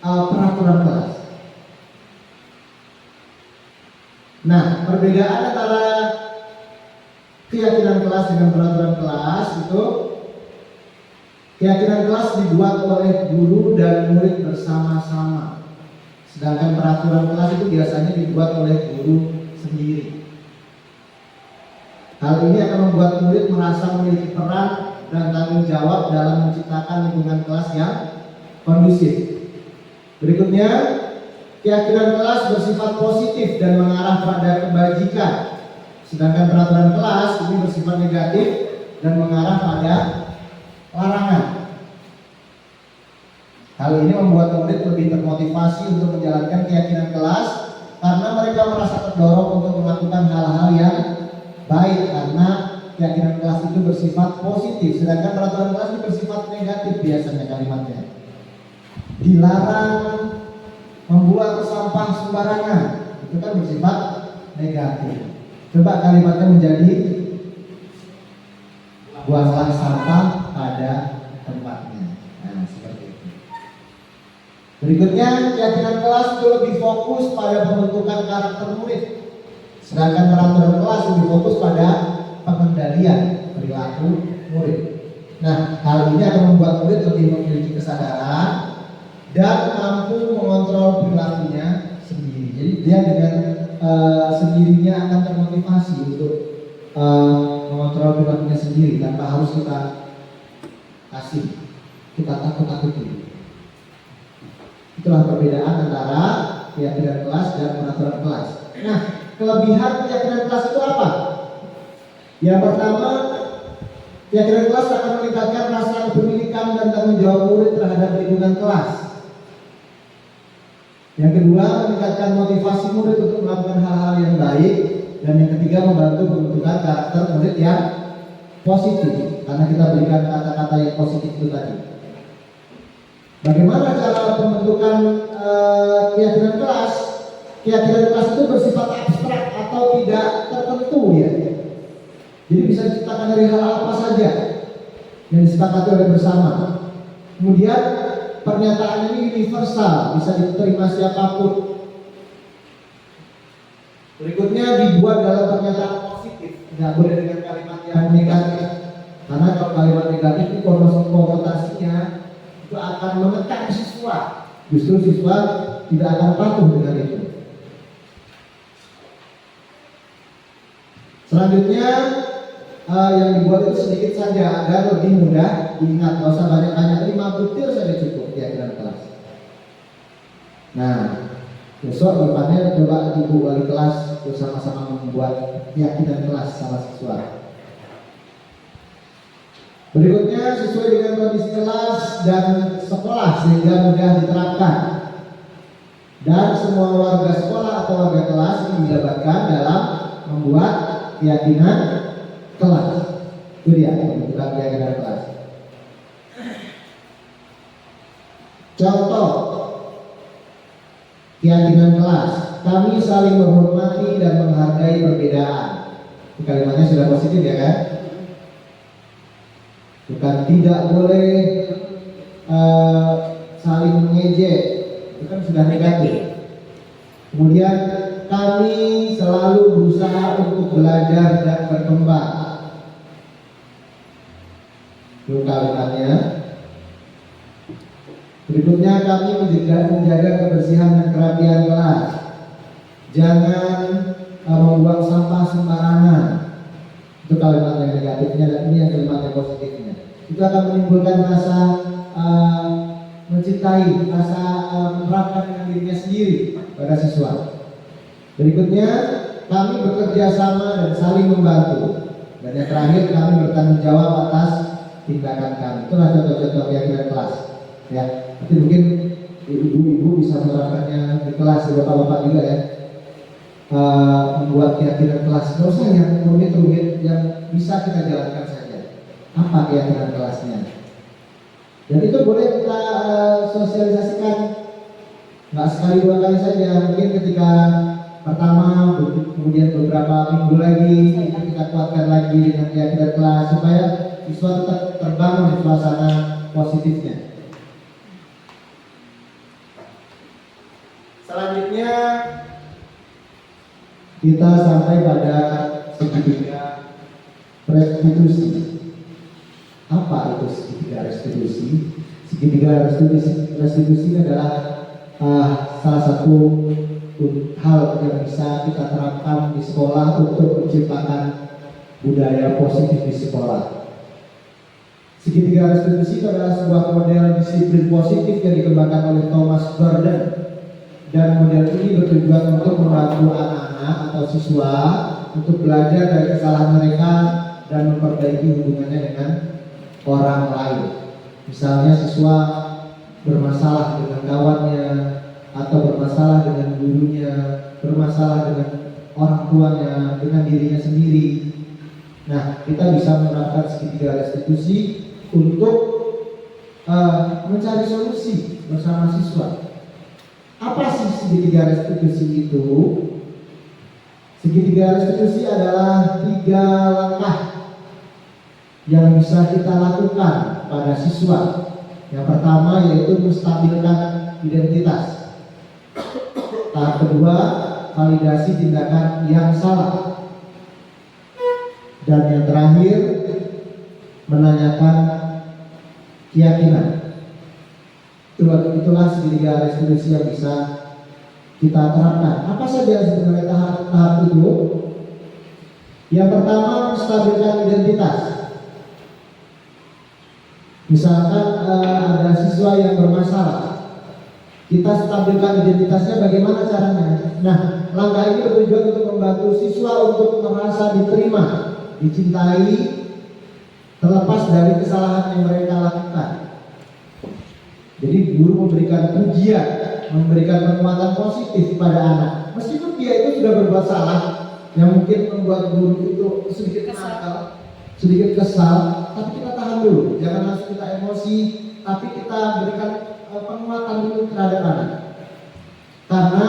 peraturan kelas? Nah, perbedaan antara keyakinan kelas dengan peraturan kelas itu, keyakinan kelas dibuat oleh guru dan murid bersama-sama. Sedangkan peraturan kelas itu biasanya dibuat oleh guru sendiri. Hal ini akan membuat murid merasa memiliki peran dan tanggung jawab dalam menciptakan lingkungan kelas yang kondusif. Berikutnya, keyakinan kelas bersifat positif dan mengarah pada kebajikan. Sedangkan peraturan kelas ini bersifat negatif dan mengarah pada larangan. Hal ini membuat murid lebih termotivasi untuk menjalankan keyakinan kelas karena mereka merasa terdorong untuk melakukan hal-hal yang baik karena keyakinan kelas itu bersifat positif, sedangkan peraturan kelas itu bersifat negatif biasanya kalimatnya. Dilarang membuang sampah sembarangan, itu kan bersifat negatif. Coba kalimatnya menjadi buanglah sampah pada tempatnya. Nah, seperti itu. Berikutnya, keyakinan kelas itu lebih fokus pada pembentukan karakter murid. Sedangkan peraturan kelas lebih fokus pada pengendalian perilaku murid. Nah, hal ini akan membuat murid lebih memiliki kesadaran dan mampu mengontrol perilakunya sendiri. Jadi dia dengan sendirinya akan termotivasi untuk mengontrol perilakunya sendiri tanpa harus kita kasih, kita takut-takuti. Itulah perbedaan antara keyakinan kelas dan peraturan kelas. Nah, kelebihan keyakinan kelas itu apa? Yang pertama, keyakinan kelas akan meningkatkan rasa kepemilikan dan tanggung jawab murid terhadap lingkungan kelas. Yang kedua, meningkatkan motivasi murid untuk melakukan hal-hal yang baik. Dan yang ketiga, membantu pembentukan karakter murid yang positif, karena kita berikan kata-kata yang positif itu tadi. Bagaimana cara pembentukan keyakinan kelas? Keyakinan kelas itu bersifat abstrak atau tidak tertentu ya. Jadi bisa diciptakan dari hal apa saja yang disepakati oleh bersama. Kemudian pernyataan ini universal, bisa diterima siapapun. Berikutnya dibuat dalam pernyataan positif, tidak boleh dengan kalimat yang negatif. Karena kalau kalimat negatif itu konotasinya itu akan menekan siswa. Justru siswa tidak akan patuh dengan itu. Selanjutnya yang dibuat itu sedikit saja agar lebih mudah diingat, nggak usah banyak-banyak, 5 butir saja cukup keyakinan kelas. Nah, besok depannya coba ibu wali kelas bersama-sama membuat keyakinan kelas sama siswa. Berikutnya sesuai dengan kondisi kelas dan sekolah sehingga mudah diterapkan. Dan semua warga sekolah atau warga kelas ini dilibatkan dalam membuat keyakinan kelas. Itu dia pembentukan keyakinan kelas. Contoh keyakinan kelas, kami saling menghormati dan menghargai perbedaan. Kalimatnya sudah positif ya kan? Bukan tidak boleh saling mengejek, itu kan sudah negatif. Kemudian kami selalu berusaha untuk belajar dan berkembang. Itu kalimatnya. Berikutnya kami menjaga kebersihan dan kerapian kelas. Jangan membuang sampah sembarangan. Itu kalimat yang negatifnya, dan ini yang kalimat yang positifnya. Itu akan menimbulkan rasa mencintai, rasa menerapkan dengan dirinya sendiri pada siswa. Berikutnya kami bekerja sama dan saling membantu. Dan yang terakhir kami bertanggung jawab atas tindakan kami. Itulah contoh-contoh keyakinan kelas. Ya, nanti mungkin ibu-ibu bisa menerapkannya di kelas, bapak-bapak juga ya. Membuat keyakinan kelas, nggak usah yang rumit-rumit, yang bisa kita jalankan saja. Apa keyakinan kelasnya? Dan itu boleh kita sosialisasikan, nggak sekali dua kali saja. Mungkin ketika pertama, kemudian beberapa minggu lagi kita kuatkan lagi dengan keyakinan kelas supaya siswa tetap terbangun di suasana positifnya. Selanjutnya kita sampai pada segitiga restitusi. Apa itu segitiga restitusi? Segitiga restitusi adalah salah satu hal yang bisa kita terapkan di sekolah untuk menciptakan budaya positif di sekolah. Segitiga restitusi adalah sebuah model disiplin positif yang dikembangkan oleh Thomas Gordon. Dan model ini bertujuan untuk membantu anak-anak atau siswa untuk belajar dari kesalahan mereka dan memperbaiki hubungannya dengan orang lain. Misalnya siswa bermasalah dengan kawannya, atau bermasalah dengan gurunya, bermasalah dengan orang tuanya, dengan dirinya sendiri. Nah, kita bisa menerapkan segitiga restitusi untuk mencari solusi bersama siswa. Apa sih segitiga restitusi itu? Segitiga restitusi adalah 3 langkah yang bisa kita lakukan pada siswa. Yang pertama yaitu menstabilkan identitas. Tahap kedua, validasi tindakan yang salah. Dan yang terakhir, menanyakan keyakinan. Itulah segitiga restitusi yang bisa kita terapkan. Apa saja sebenarnya tahap-tahap itu? Yang pertama, menstabilkan identitas. Misalkan ada siswa yang bermasalah, kita stabilkan identitasnya bagaimana caranya? Nah, langkah ini bertujuan untuk membantu siswa untuk merasa diterima, dicintai, terlepas dari kesalahan yang mereka lakukan. Jadi guru memberikan pujian, memberikan penguatan positif pada anak. Meskipun dia itu sudah berbuat salah, yang mungkin membuat guru itu sedikit nakal, sedikit kesal, tapi kita tahan dulu, jangan langsung kita emosi, tapi kita berikan penguatan dulu terhadap anak. Karena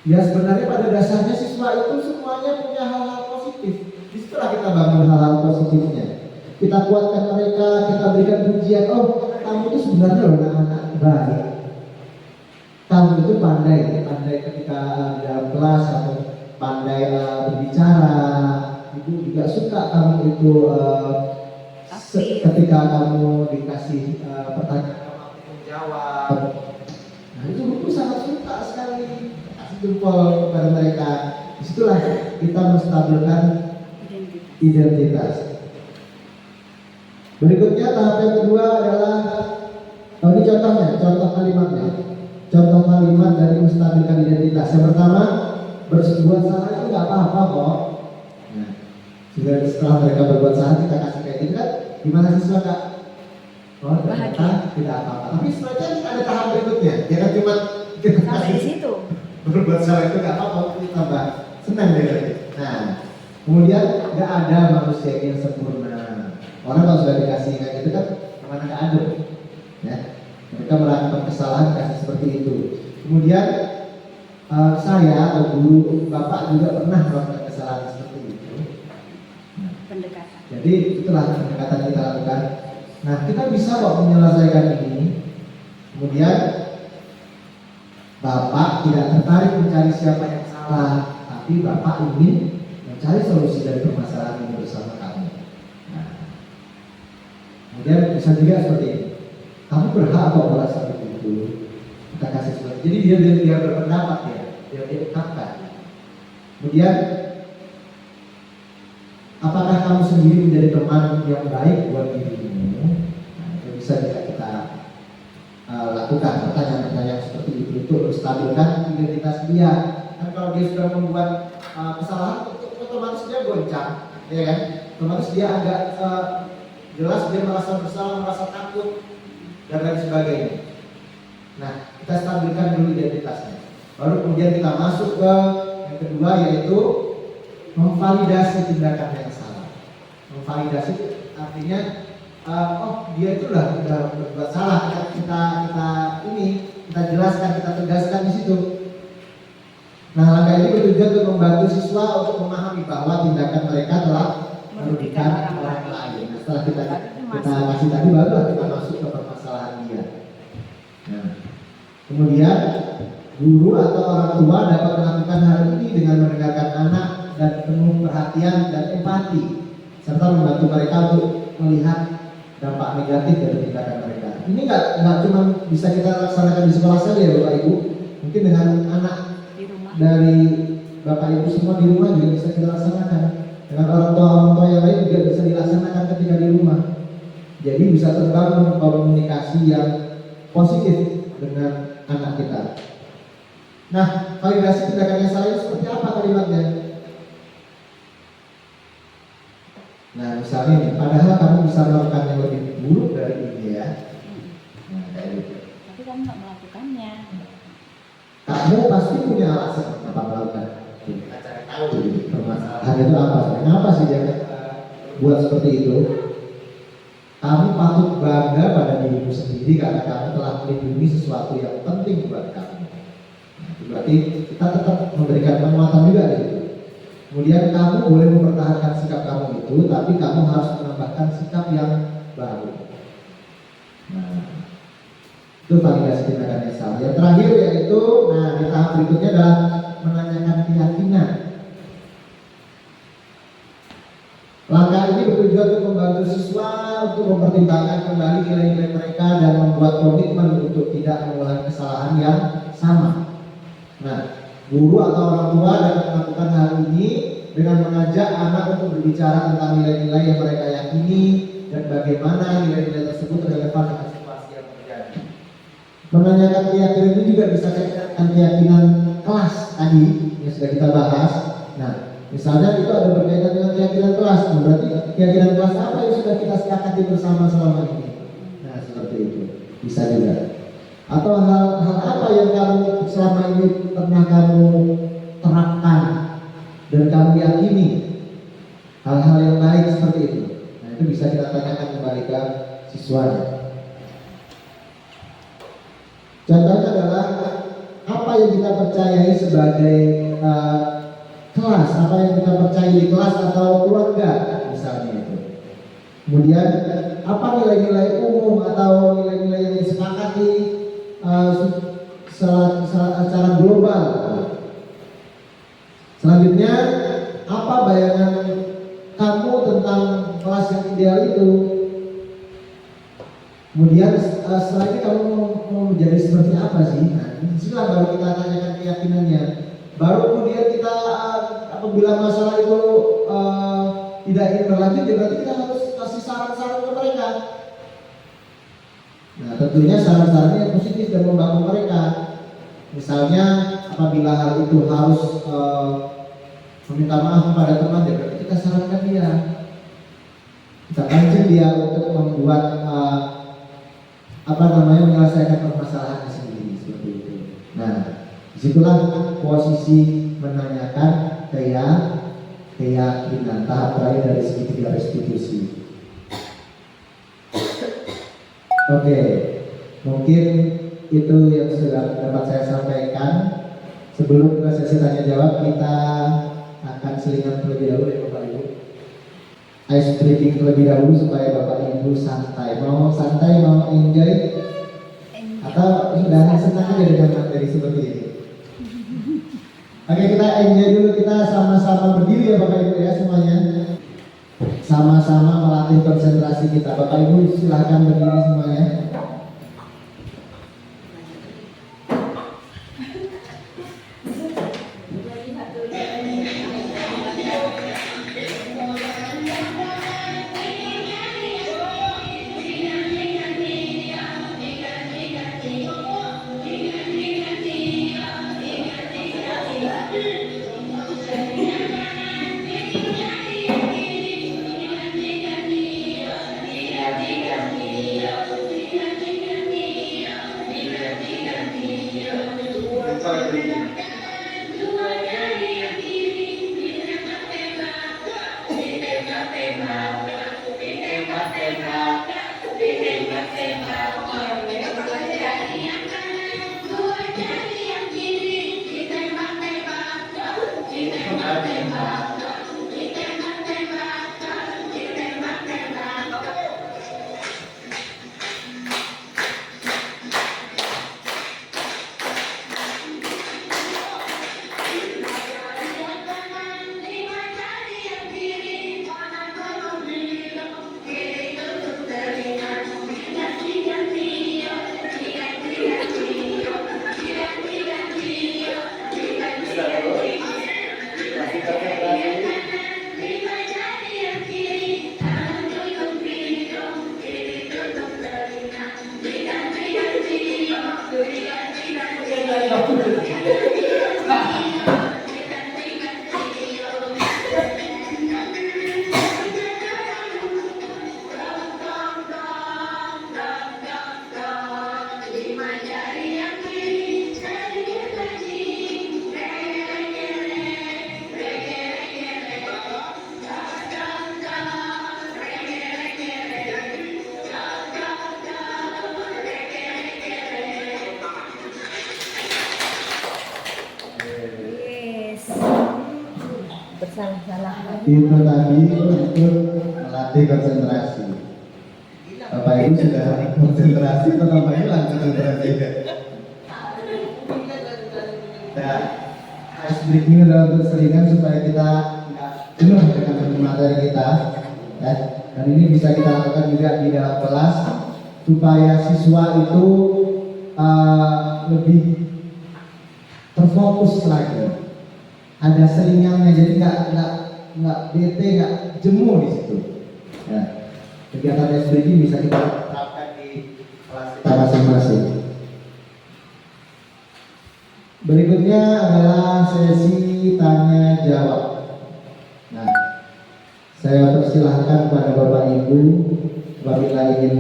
ya sebenarnya pada dasarnya siswa itu semuanya punya hal-hal positif. Disitulah kita bangun hal-hal positifnya. Kita kuatkan mereka, kita berikan pujian. Oh, kamu itu sebenarnya loh anak baik. Kamu itu pandai ketika dalam kelas atau pandai berbicara. Ibu juga suka kamu itu ketika kamu dikasih pertanyaan kamu menjawab. Nah itu sangat suka sekali. Kasih jempol kepada mereka. Disitulah kita menstabilkan identitas. Berikutnya tahap yang kedua adalah ini contohnya, contoh kalimatnya. Contoh kalimat dari menstabilkan identitas. Yang pertama, berbuat salah itu nggak apa-apa kok. Nah, setelah mereka berbuat salah kita kasih kayak ini kan Gimana siswa Kak? Oh, Bahagia. ternyata tidak apa-apa. Tapi sebenarnya ada tahap berikutnya. Jangan cuma kita Sampai di kasih situ. berbuat salah itu nggak apa-apa, kita tambah senang deh. Nah, kemudian nggak ada manusia yang sempurna. Orang kalau sudah dikasih kayak gitu kan kemana nggak ada, ya. Mereka melakukan kesalahan kasih seperti itu. Kemudian saya atau guru bapak juga pernah melakukan kesalahan seperti itu. Pendekatan. Jadi itulah pendekatan kita lakukan. Nah, kita bisa kok menyelesaikan ini. Kemudian Bapak tidak tertarik mencari siapa yang salah, tapi Bapak ingin mencari solusi dari permasalahan ini bersama kamu. Nah, kemudian bisa juga seperti ini. Kamu berhak kok merasa begitu. Kita kasih seperti. Jadi dia berpendapat ya, dia ungkapkan. Kemudian apakah kamu sendiri menjadi teman yang baik buat dirimu? Nah, itu bisa juga kita lakukan pertanyaan-pertanyaan seperti itu untuk menstabilkan identitas dia. Kan kalau dia sudah membuat kesalahan, otomatis dia goncang, ya kan? Otomatis dia agak jelas dia merasa bersalah, merasa takut dan lain sebagainya. Nah, kita stabilkan dulu identitasnya. Baru kemudian kita masuk ke yang kedua, yaitu memvalidasi tindakan yang salah. Memvalidasi artinya oh dia itu udah berbuat salah, kita jelaskan, kita tegaskan di situ. Nah, langkah ini bertujuan untuk membantu siswa untuk memahami bahwa tindakan mereka telah merugikan orang lain. Nah, setelah kita kasih tadi, barulah kita masuk ke permasalahan dia. Nah, kemudian guru atau orang tua dapat melakukan hal ini dengan mendengarkan anak dan penuh perhatian dan empati, serta membantu mereka untuk melihat dampak negatif dari tindakan mereka. Ini nggak cuma bisa kita laksanakan di sekolah saja ya Bapak Ibu, mungkin dengan anak Di rumah. dari Bapak Ibu semua di rumah juga bisa kita laksanakan. Dengan orang tua yang lain juga bisa dilaksanakan ketika di rumah. Jadi bisa terbangun komunikasi yang positif dengan anak kita. Nah, validasi tindakan yang salah seperti apa kalimatnya? Nah, misalnya nih, padahal kamu bisa melakukan yang lebih buruk dari ini ya. Nah, kayak gitu. Tapi kamu nggak melakukannya. Kamu pasti punya alasan kenapa melakukan. Kita cari tahu permasalahan itu apa. Kenapa sih dia buat seperti itu? Kamu patut bangga pada dirimu sendiri karena kamu telah melindungi sesuatu yang penting buat kamu. Nah, itu berarti kita tetap memberikan penguatan juga gitu. Kemudian kamu boleh mempertahankan sikap kamu itu, tapi kamu harus menambahkan sikap yang baru. Nah, itu validasi tindakan yang salah. Yang terakhir yaitu, nah di tahap berikutnya adalah menanyakan keyakinan. Langkah ini bertujuan untuk membantu siswa untuk mempertimbangkan kembali nilai-nilai mereka dan membuat komitmen untuk tidak mengulangi kesalahan yang sama. Nah, guru atau orang tua dapat melakukan hal ini dengan mengajak anak untuk berbicara tentang nilai-nilai yang mereka yakini dan bagaimana nilai-nilai tersebut relevan dengan situasi yang terjadi. Menanyakan keyakinan itu juga bisa dengan keyakinan kelas tadi yang sudah kita bahas. Nah, misalnya itu ada berkaitan dengan keyakinan kelas, berarti keyakinan kelas apa yang sudah kita sepakati bersama selama ini? Nah, seperti itu bisa juga. Atau hal-hal apa yang kamu selama ini pernah kamu terapkan dan kamu yakini hal-hal yang baik seperti itu. Nah, itu bisa kita tanyakan kembali ke siswanya. Contohnya adalah apa yang kita percayai sebagai kelas, apa yang kita percayai di kelas atau keluarga misalnya itu. Kemudian apa nilai-nilai umum atau nilai-nilai yang disepakati secara global. Selanjutnya, apa bayangan kamu tentang kelas yang ideal itu? Kemudian setelah ini kamu mau menjadi seperti apa sih? Nah, disinilah baru kita tanyakan keyakinannya. Baru kemudian kita apabila masalah itu tidak ingin berlanjut, ya berarti kita harus kasih saran-saran ke mereka. Nah, tentunya saran-saran yang positif dan membangun mereka. Misalnya apabila hal itu harus meminta maaf kepada teman, ya berarti kita sarankan dia. kita pancing dia untuk membuat menyelesaikan permasalahan sendiri seperti itu. Nah, disitulah posisi menanyakan keyakinan tahap terakhir dari segitiga restitusi. Oke, mungkin itu yang sudah dapat saya sampaikan. Sebelum ke sesi tanya jawab, kita akan selingan terlebih dahulu ya Bapak Ibu. Ice breaking terlebih dahulu supaya Bapak Ibu santai. Mau santai, mau enjoy, atau sudah senang aja dengan materi seperti ini? Oke, kita enjoy dulu, kita sama-sama berdiri ya Bapak Ibu ya semuanya. Sama-sama melatih konsentrasi kita. Bapak Ibu silahkan berdiri semuanya. Itu tadi untuk melatih konsentrasi. Bapak Ibu sudah konsentrasi atau Bapak Ibu langsung konsentrasi? Ya, ice breaking adalah untuk selingan supaya kita tidak jenuh dengan materi kita. Ya, dan ini bisa kita lakukan juga di dalam kelas supaya siswa itu lebih terfokus lagi. Ada selingannya, jadi nggak bete, nggak jemu di situ. Ya, kegiatan SBG bisa kita terapkan di kelas kita masing-masing. Berikutnya adalah sesi tanya jawab. Nah, saya persilahkan kepada Bapak Ibu apabila ingin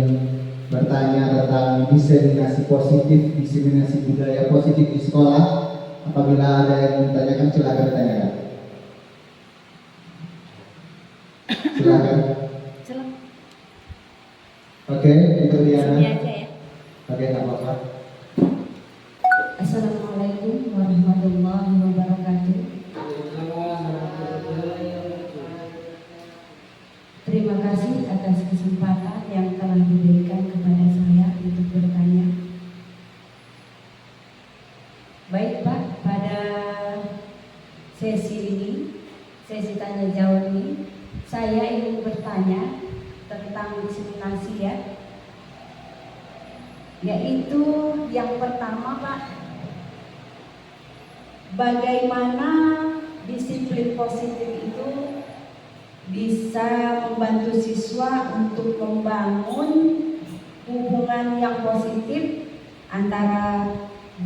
bertanya tentang diseminasi positif, diseminasi budaya positif di sekolah. Apabila ada yang menanyakan, silakan ditanyakan. Silakan. Oke, itu Diana. Oke, nggak apa-apa. Assalamualaikum warahmatullahi wabarakatuh. Terima kasih atas kesempatan yang telah diberikan kepada saya untuk bertanya. Baik Pak, pada sesi ini, sesi tanya jawab ini, saya ingin bertanya tentang diseminasi ya. Yaitu yang pertama Pak, bagaimana disiplin positif itu bisa membantu siswa untuk membangun hubungan yang positif antara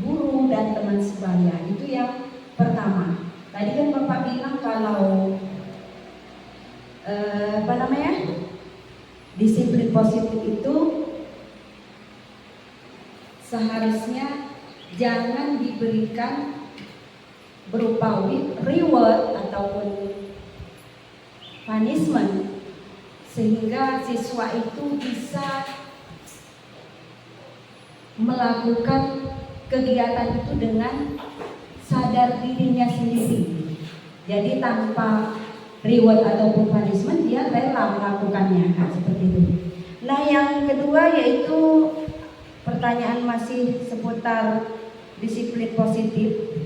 guru dan teman sebaya. Itu yang pertama. Tadi kan Bapak bilang kalau Disiplin positif itu seharusnya jangan diberikan berupa reward ataupun punishment, sehingga siswa itu bisa melakukan kegiatan itu dengan sadar dirinya sendiri. Jadi tanpa reward ataupun punishment dia rela melakukannya, nah, seperti itu. Nah, yang kedua yaitu pertanyaan masih seputar disiplin positif.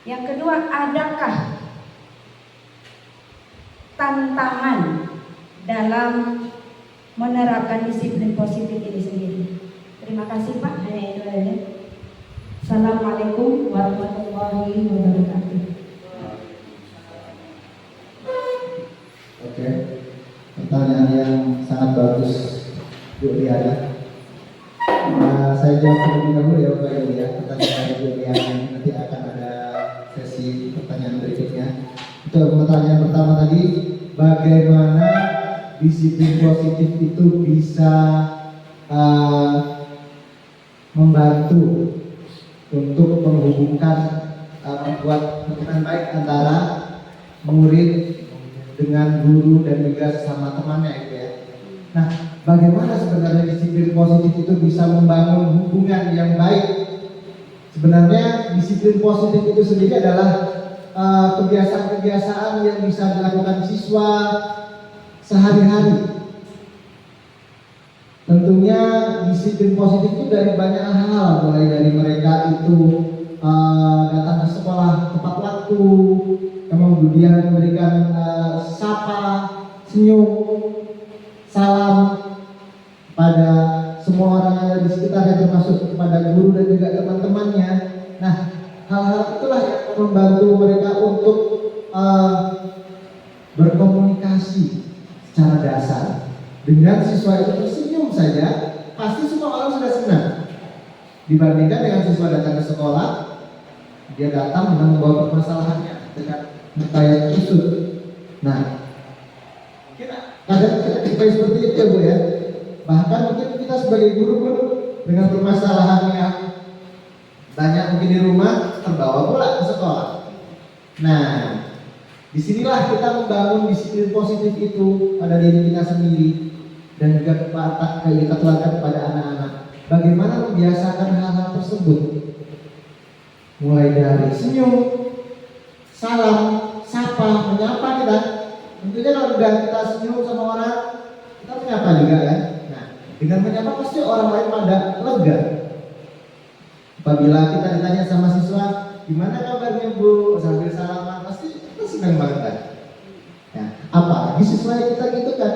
Yang kedua, adakah tantangan dalam menerapkan disiplin positif ini sendiri? Terima kasih Pak. Hanya itu aja. Assalamualaikum warahmatullahi wabarakatuh. Oke, pertanyaan yang sangat bagus, Bu Liana. Saya jawab terlebih dahulu ya Bapak Ibu ya. Pertanyaan dari Bu Liana, nanti akan ada sesi pertanyaan berikutnya. Untuk pertanyaan pertama tadi, bagaimana disiplin positif itu bisa membantu untuk menghubungkan membuat hubungan baik antara murid dengan guru dan juga sesama temannya gitu ya. Nah, bagaimana sebenarnya disiplin positif itu bisa membangun hubungan yang baik? Sebenarnya disiplin positif itu sendiri adalah kebiasaan-kebiasaan yang bisa dilakukan siswa sehari-hari. Tentunya disiplin positif itu dari banyak hal, mulai dari mereka itu datang ke sekolah tepat waktu, kemudian memberikan sapa, senyum, salam pada semua orang yang ada di sekitarnya, termasuk kepada guru dan juga teman-temannya. Nah, hal-hal itulah yang membantu mereka untuk berkomunikasi secara dasar. Dengan siswa itu tersenyum saja, pasti semua orang sudah senang. Dibandingkan dengan siswa datang ke sekolah, dia datang dengan membawa permasalahannya dengan muka yang kusut. Nah, kadang kita seperti itu ya Bu ya. Bahkan mungkin kita sebagai guru pun dengan permasalahannya banyak mungkin di rumah, terbawa pula ke sekolah. Nah, disinilah kita membangun disiplin positif itu pada diri kita sendiri dan juga kita tularkan kepada anak-anak. Bagaimana membiasakan hal-hal tersebut, mulai dari senyum, salam, sapa, menyapa kita. Tentunya kalau sudah kita senyum sama orang, kita menyapa juga kan. Nah, dengan menyapa pasti orang lain pada lega. Apabila kita ditanya sama siswa, gimana kabarnya Bu, sambil salaman, pasti kita senang banget kan. Nah, apalagi siswa kita gitu kan.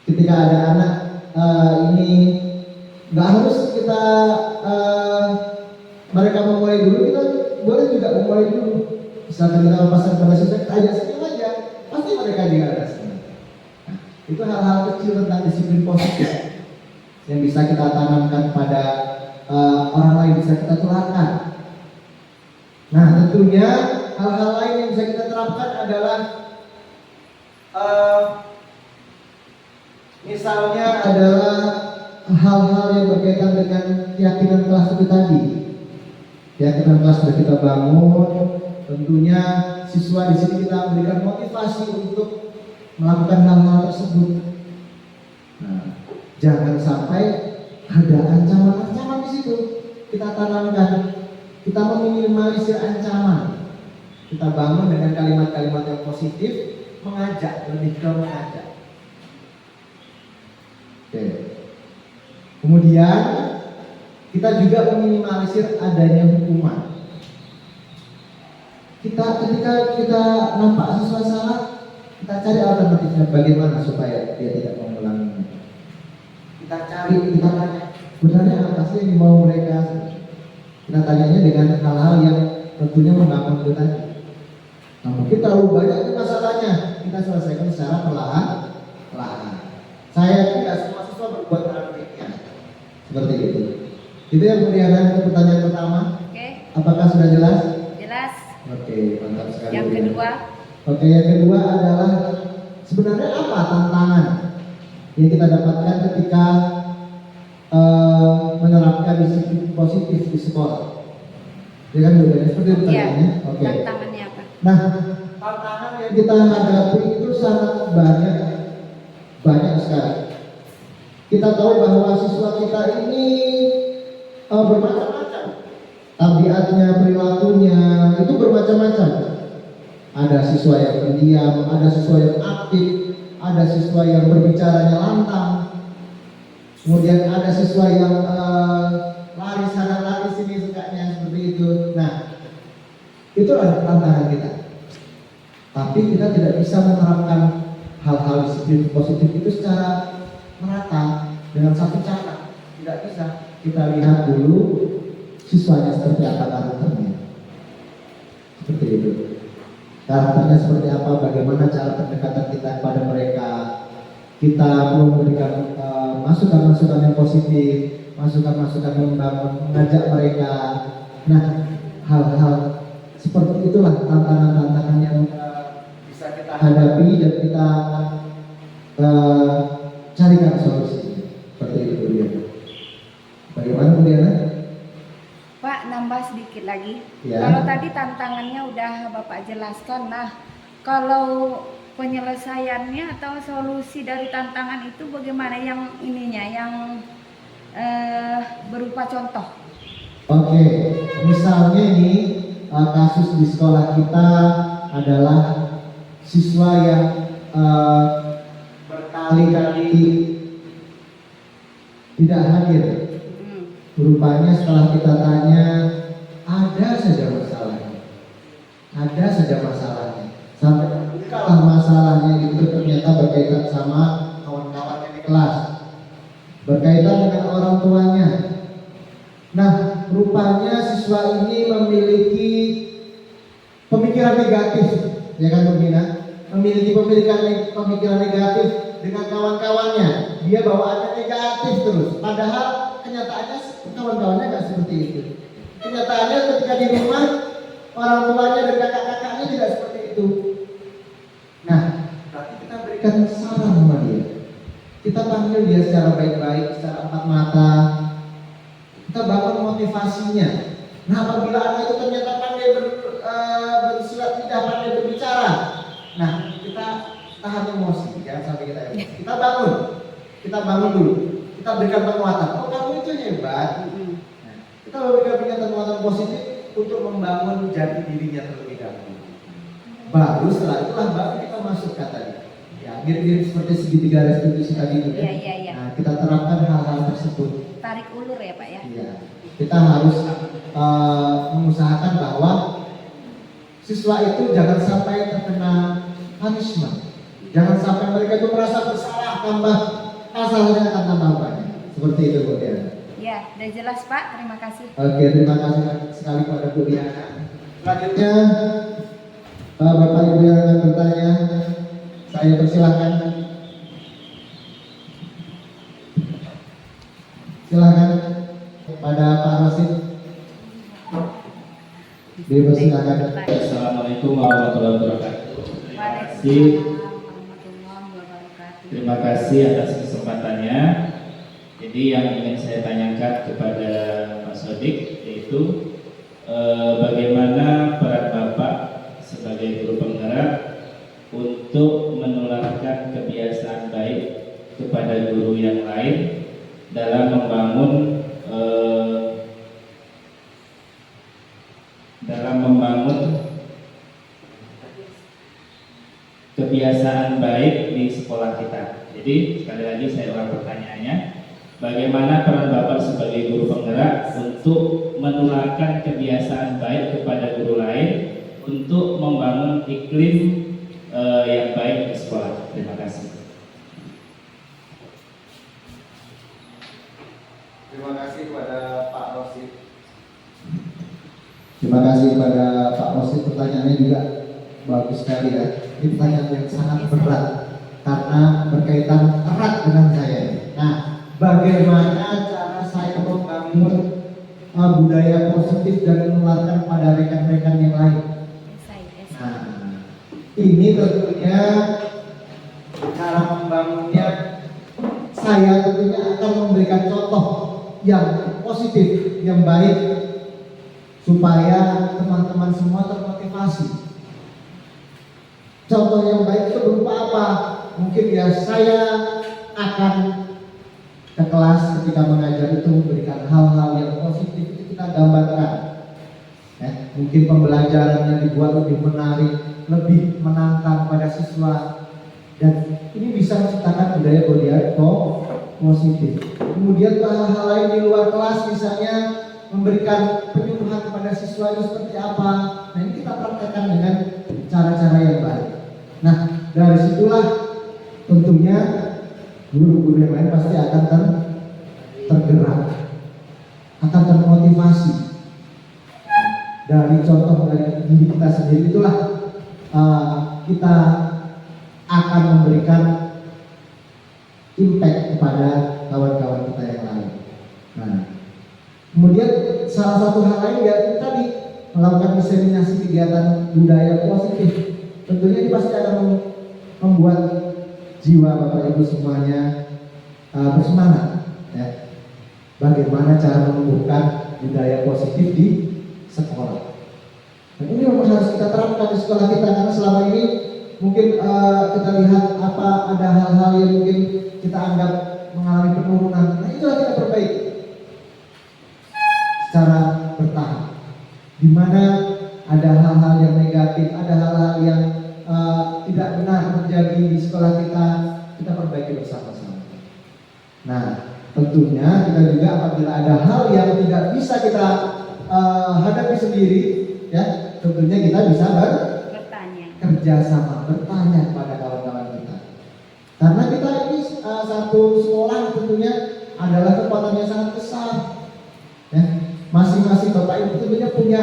Ketika ada anak ini nggak harus kita mereka memulai dulu, kita boleh juga memulai dulu. Misalkan kita memasang pada siswa, kita ajak senyum aja, pasti mereka juga ada senang. Nah, itu hal-hal kecil tentang disiplin positif yang bisa kita tanamkan pada orang lain, bisa kita tularkan. Nah, tentunya hal-hal lain yang bisa kita terapkan adalah misalnya adalah hal-hal yang berkaitan dengan keyakinan kelas itu tadi. Keyakinan kelas sudah kita bangun, tentunya siswa di sini kita memberikan motivasi untuk melakukan hal-hal tersebut. Nah, jangan sampai ada ancaman-ancaman di situ. Kita tanamkan, kita meminimalisir ancaman. Kita bangun dengan kalimat-kalimat yang positif, mengajak, lebih ke mengajak. Oke. Kemudian kita juga meminimalisir adanya hukuman. Ketika kita nampak siswa salah, kita cari alternatifnya bagaimana supaya dia tidak mengulanginya. Kita cari, kita tanya, sebenarnya apa sih yang mau mereka? Kita tanyanya dengan hal-hal yang tentunya membangun itu tadi. Nah, mungkin terlalu banyak masalahnya, kita selesaikan secara perlahan-lahan. Saya tidak semua siswa berbuat demikian. Seperti itu. Itu yang kemudian pertanyaan pertama. Oke. Apakah sudah jelas? Jelas. Oke, mantap sekali. Yang kedua. Oke, yang kedua adalah sebenarnya apa tantangan yang kita dapatkan ketika menerapkan disiplin positif di sekolah? Ya kan, seperti itu pertanyaannya. Oke. Tantangannya apa? Nah, tantangan yang kita hadapi itu sangat banyak sekali. Kita tahu bahwa siswa kita ini bermacam-macam, tabiatnya, perilakunya itu bermacam-macam. Ada siswa yang pendiam, ada siswa yang aktif, ada siswa yang berbicaranya lantang, kemudian ada siswa yang lari sana lari sini sukanya seperti itu. Nah, itulah tantangan kita. Tapi kita tidak bisa menerapkan hal-hal disiplin positif itu secara merata dengan satu cara. Tidak bisa. Kita lihat dulu siswanya seperti apa karakternya. Seperti itu. Karakternya seperti apa, bagaimana cara pendekatan kita kepada mereka. Kita perlu memberikan masukan-masukan yang positif, masukan-masukan yang membangun, mengajak mereka. Nah, hal-hal seperti itulah tantangan-tantangan yang bisa kita hadapi dan kita carikan solusi. Seperti itu, Bu Diana. Bagaimana, Bu Diana? Pak, nambah sedikit lagi. Ya. Kalau tadi tantangannya udah Bapak jelaskan, nah kalau penyelesaiannya atau solusi dari tantangan itu bagaimana yang ininya, yang berupa contoh? Oke, misalnya ini kasus di sekolah kita adalah siswa yang berkali-kali tidak hadir. Rupanya setelah kita tanya, ada saja masalahnya. Sampai terbukalah masalahnya itu ternyata berkaitan sama kawan-kawannya di kelas, berkaitan dengan orang tuanya. Nah, rupanya siswa ini memiliki pemikiran negatif, ya kan Bu Gina? Memiliki pemikiran negatif dengan kawan-kawannya. Dia bawaannya negatif terus. Padahal kenyataannya kawan-kawannya nggak seperti itu. Kenyataannya ketika di rumah orang tuanya dan kakak-kakaknya tidak seperti itu. Nah, berarti kita berikan saran sama dia. Kita panggil dia secara baik-baik, secara empat mata. Kita bangun motivasinya. Nah, apabila anak itu ternyata pandai bersurat lidah, pandai berbicara, nah kita tahan emosi, jangan sampai kita emosi. Kita bangun dulu. Kita berikan penguatan. Oh, kamu itu hebat. Nah, kita berikan penguatan positif untuk membangun jati dirinya terlebih dahulu. Baru setelah itulah baru kita masuk tadi. Ya, mirip-mirip seperti segitiga restitusi tadi itu. Iya. Nah, kita terapkan hal-hal tersebut. Tarik ulur ya Pak ya? Iya. Kita harus mengusahakan bahwa siswa itu jangan sampai terkena punishment. Jangan sampai mereka itu merasa bersalah, tambah pasalnya akan tambah banyak. Seperti itu Bu Diana. Ya, udah jelas Pak, terima kasih. Oke, terima kasih sekali pada Bu Diana. Selanjutnya Bapak Ibu yang akan bertanya, saya persilahkan. Silakan pada Pak Rosid. Dipersilakan. Assalamualaikum warahmatullahi wabarakatuh. Terima kasih atas kesempatannya. Jadi yang ingin saya tanyakan kepada Pak Sodik yaitu bagaimana peran Bapak sebagai guru penggerak untuk menularkan kebiasaan baik kepada guru yang lain dalam membangun kebiasaan baik di sekolah kita. Jadi sekali lagi saya ulang pertanyaannya, bagaimana peran Bapak sebagai guru penggerak untuk menularkan kebiasaan baik kepada guru lain untuk membangun iklim yang baik di sekolah. Terima kasih. Terima kasih kepada Pak Rosid. Terima kasih kepada Pak Rosid, pertanyaannya juga bagus sekali ya. Ini pertanyaan yang sangat berat karena berkaitan erat dengan saya. Nah, bagaimana cara saya membangun budaya positif dan menularkan pada rekan-rekan yang lain? Nah, ini tentunya cara membangunnya, saya tentunya akan memberikan contoh yang positif, yang baik, supaya teman-teman semua termotivasi. Contoh yang baik itu berupa apa? Mungkin ya saya akan ke kelas ketika mengajar itu memberikan hal-hal yang positif, itu kita gambarkan. Ya, mungkin pembelajarannya dibuat lebih menarik, lebih menantang pada siswa, dan ini bisa menciptakan budaya positif. Kemudian hal-hal lain di luar kelas, misalnya memberikan penyuluhan kepada siswa itu seperti apa. Nah, ini kita praktekkan dengan cara-cara yang baik. Nah, dari situlah tentunya guru-guru yang lain pasti akan tergerak, akan termotivasi. Dari contoh dari diri kita sendiri itulah kita akan memberikan impact kepada kawan-kawan kita yang lain. Nah, kemudian salah satu hal lain ya tadi melakukan diseminasi kegiatan budaya positif. Tentunya ini pasti akan membuat jiwa Bapak Ibu semuanya bersemangat. Ya. Bagaimana cara menumbuhkan budaya positif di sekolah. Dan ini memang harus kita terapkan di sekolah kita, karena selama ini mungkin kita lihat ada hal-hal yang mungkin kita anggap mengalami penurunan. Nah, itulah kita perbaiki secara bertahap. Di mana ada hal-hal yang negatif, ada hal-hal yang tidak benar terjadi di sekolah kita perbaiki bersama-sama. Nah, tentunya kita juga apabila ada hal yang tidak bisa kita hadapi sendiri, ya tentunya kita bisa kerjasama, bertanya kepada kawan-kawan kita. Karena kita ini satu sekolah tentunya adalah kekuatan yang sangat besar. Ya, masing-masing Bapak Ibu tentunya punya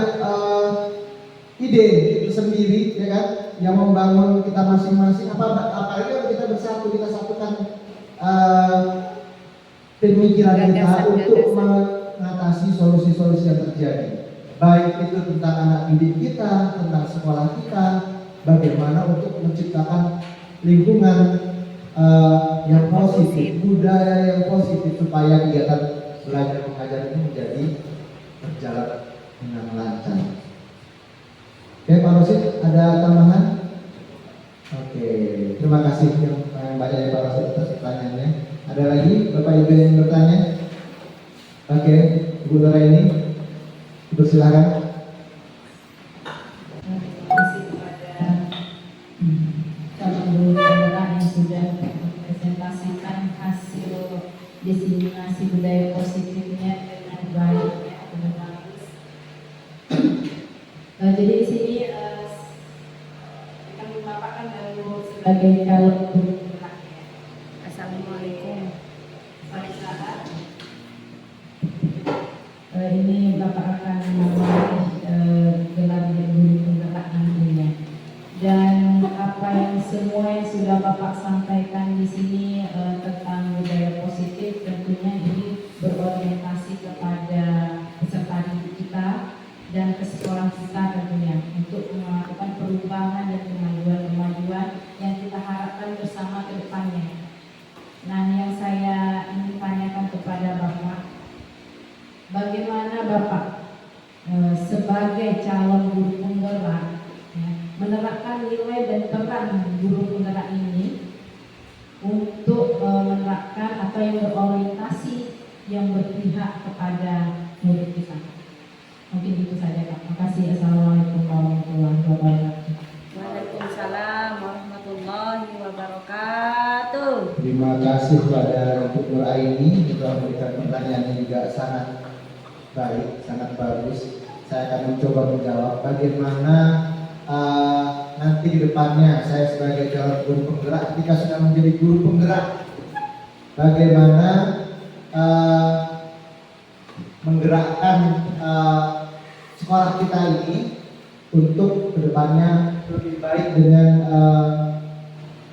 ide sendiri, ya kan, yang membangun kita masing-masing. Apalagi kalau kita bersatu, kita satukan pemikiran kita untuk mengatasi solusi-solusi yang terjadi. Baik itu tentang anak didik kita, tentang sekolah kita, bagaimana untuk menciptakan lingkungan yang positif, budaya yang positif, supaya kegiatan belajar mengajar ini menjadi berjalan dengan lancar. Oke, Pak Rosid, ada tambahan? Oke, terima kasih yang banyak ya Pak Rosid atas pertanyaannya. Ada lagi Bapak Ibu yang bertanya? Oke, Ibu Nora ini, silakan. Terima kasih kepada calon guru penggerak yang sudah presentasikan hasil diseminasi budaya positifnya dengan baik, ya, dengan bagus. Jadi di sini kami memaparkan sebagai calon guru penggerak. Assalamualaikum. Ini Bapak akan memilih gelar guru penggerak nantinya. Dan apa yang semua yang sudah Bapak sampaikan di sini tentang budaya positif, tentunya ini berorientasi kepada peserta didik kita dan ke sekolah kita tentunya, untuk melakukan perubahan dan kemajuan-kemajuan yang kita harapkan bersama ke depannya. Nah, yang saya ingin tanyakan kepada Bapak, bagaimana Bapak sebagai calon guru penggerak, ya, menerapkan nilai dan peran guru penggerak ini untuk menerapkan atau yang berorientasi yang berpihak kepada murid kita. Mungkin itu saja Pak. Terima kasih. Assalamualaikum warahmatullahi wabarakatuh. Waalaikumsalam warahmatullahi wabarakatuh. Terima kasih kepada Ibu Nur Aini telah memberikan pertanyaan yang juga sangat baik, sangat bagus. Saya akan mencoba menjawab bagaimana nanti di depannya saya sebagai calon guru penggerak, ketika sudah menjadi guru penggerak, bagaimana menggerakkan sekolah kita ini untuk kedepannya lebih baik dengan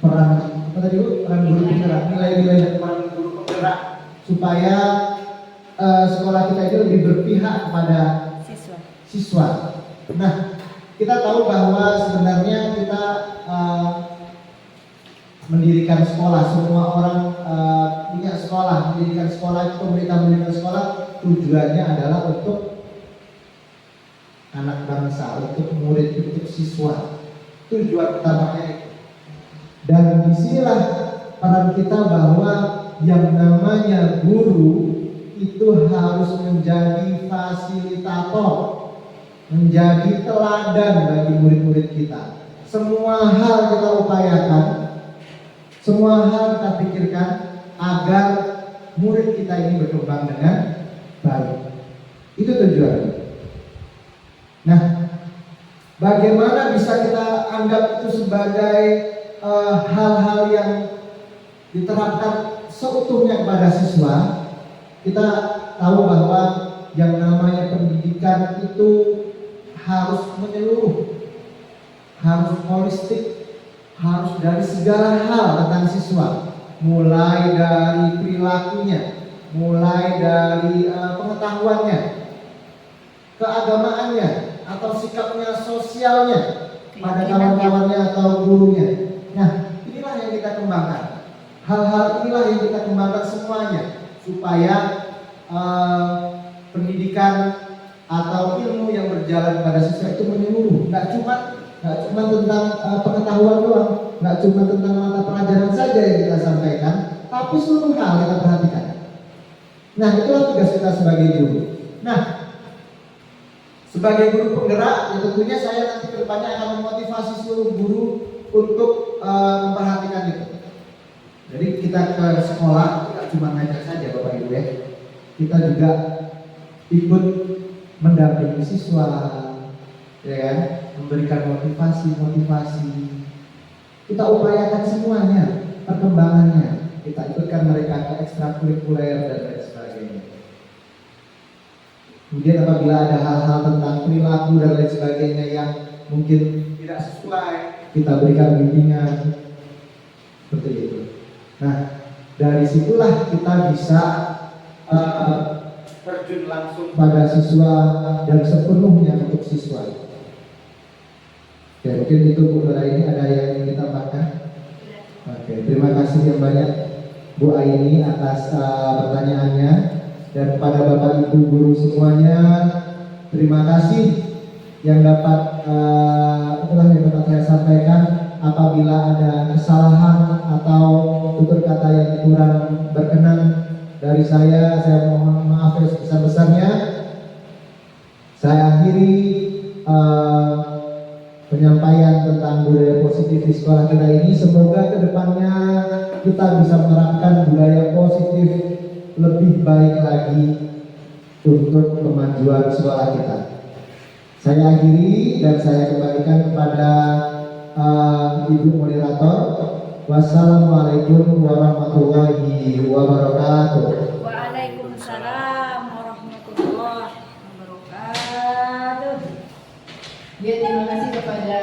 peran peran guru penggerak, nilai-nilai dan peran guru penggerak, supaya sekolah kita itu lebih berpihak kepada siswa. Nah, kita tahu bahwa sebenarnya kita mendirikan sekolah, semua orang punya sekolah, mendirikan sekolah, pemerintah mendirikan sekolah, tujuannya adalah untuk anak bangsa, untuk murid, untuk siswa. Tujuan utamanya itu. Dan disinilah peran kita bahwa yang namanya guru itu harus menjadi fasilitator, menjadi teladan bagi murid-murid kita. Semua hal kita upayakan, semua hal kita pikirkan agar murid kita ini berkembang dengan baik. Itu tujuannya. Nah, bagaimana bisa kita anggap itu sebagai hal-hal yang diterapkan seutuhnya kepada siswa? Kita tahu bahwa yang namanya pendidikan itu harus menyeluruh, harus holistik, harus dari segala hal tentang siswa, mulai dari perilakunya, mulai dari pengetahuannya, keagamaannya, atau sikapnya sosialnya pada kawan-kawannya atau gurunya. Nah, inilah yang kita kembangkan. Hal-hal inilah yang kita kembangkan semuanya supaya pendidikan atau ilmu yang berjalan pada siswa itu menyeluruh. Nggak cuma tentang pengetahuan doang, nggak cuma tentang mata pelajaran saja yang kita sampaikan, tapi seluruh hal kita perhatikan. Nah, itulah tugas kita sebagai guru. Nah, sebagai guru penggerak, ya tentunya saya nanti ke depannya akan memotivasi seluruh guru untuk memperhatikan itu. Jadi kita ke sekolah tidak cuma ngajar saja Bapak Ibu ya, kita juga ikut mendampingi siswa, ya kan, memberikan motivasi. Kita upayakan semuanya, perkembangannya. Kita ikutkan mereka ke ekstrakurikuler dan lain sebagainya. Kemudian apabila ada hal-hal tentang perilaku dan lain sebagainya yang mungkin tidak sesuai, kita berikan bimbingan seperti itu. Nah, dari situlah kita bisa terjun langsung pada siswa dan sepenuhnya untuk siswa. Oke, mungkin itu Bu Nura, ini ada yang ingin ditambahkan? Oke, terima kasih yang banyak Bu Aini atas pertanyaannya, dan kepada Bapak Ibu guru semuanya terima kasih yang dapat itulah yang dapat saya sampaikan. Apabila ada kesalahan atau tutur kata yang kurang berkenan dari saya mohon maaf yang sebesar-besarnya. Saya akhiri penyampaian tentang budaya positif di sekolah kita ini. Semoga kedepannya kita bisa menerapkan budaya positif lebih baik lagi untuk kemajuan sekolah kita. Saya akhiri dan saya kembalikan kepada Ibu Moderator. Wassalamualaikum warahmatullahi wabarakatuh. Waalaikumsalam warahmatullahi wabarakatuh. Ya, terima kasih kepada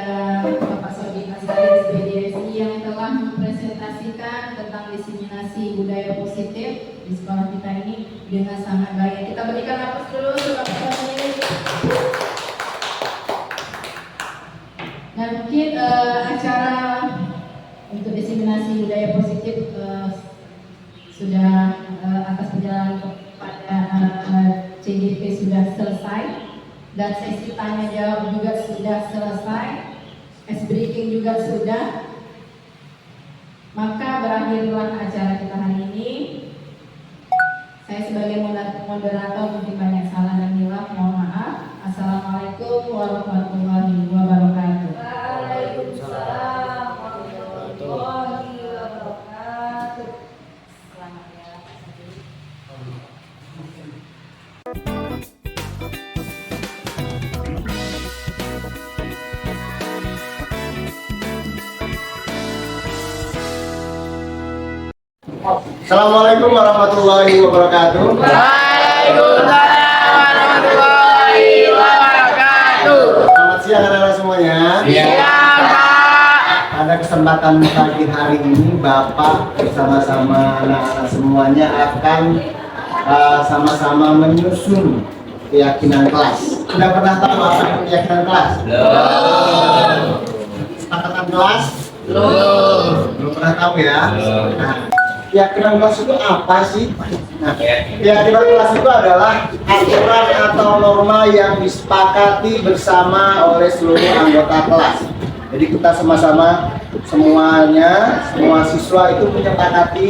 Bapak Sodik Asari SPDSI yang telah mempresentasikan tentang diseminasi budaya positif di sekolah kita ini dengan sangat baik. Kita berikan aplaus dulu untuk Bapak Sodik. Nah, mungkin acara untuk diseminasi budaya positif sudah atas perjalanan kepada CDP sudah selesai, dan sesi tanya jawab juga sudah selesai, ice breaking juga sudah. Maka berakhirlah acara kita hari ini. Saya sebagai moderator mungkin banyak salah dan hilaf, mohon maaf. Assalamualaikum warahmatullahi wabarakatuh. Waalaikumsalam warahmatullahi wabarakatuh. Selamat ya. Assalamualaikum warahmatullahi wabarakatuh. Waalaikumsalam warahmatullahi wabarakatuh. Selamat siang anak-anak semuanya. Siang, Pak. Pada kesempatan pagi hari ini Bapak bersama-sama anak-anak semuanya akan sama-sama menyusun keyakinan kelas. Sudah pernah tahu apa itu keyakinan kelas? Kesepakatan kelas Belum pernah tahu ya. Nah, keyakinan kelas itu apa sih? Nah, keyakinan kelas itu adalah aturan atau norma yang disepakati bersama oleh seluruh anggota kelas. Jadi kita sama-sama semuanya, semua siswa itu menyepakati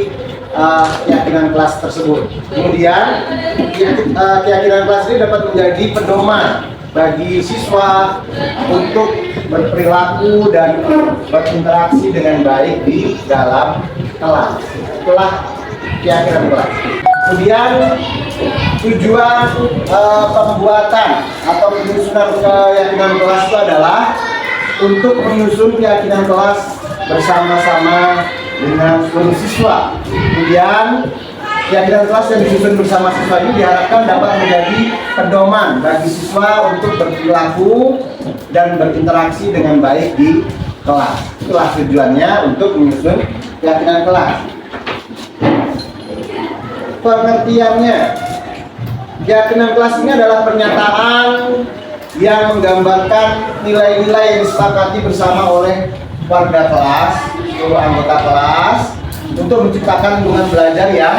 keyakinan kelas tersebut. Kemudian keyakinan kelas ini dapat menjadi pedoman bagi siswa untuk berperilaku dan berinteraksi dengan baik di dalam kelas. Itulah keyakinan kelas. Kemudian tujuan pembuatan atau penyusunan keyakinan kelas itu adalah untuk menyusun keyakinan kelas bersama-sama dengan seluruh siswa. Kemudian keyakinan kelas yang disusun bersama siswa ini diharapkan dapat menjadi pedoman bagi siswa untuk berperilaku dan berinteraksi dengan baik di kelas. Itulah tujuannya untuk menyusun keyakinan kelas. Pengertiannya, keyakinan kelas ini adalah pernyataan yang menggambarkan nilai-nilai yang disepakati bersama oleh warga kelas, seluruh anggota kelas, untuk menciptakan lingkungan belajar yang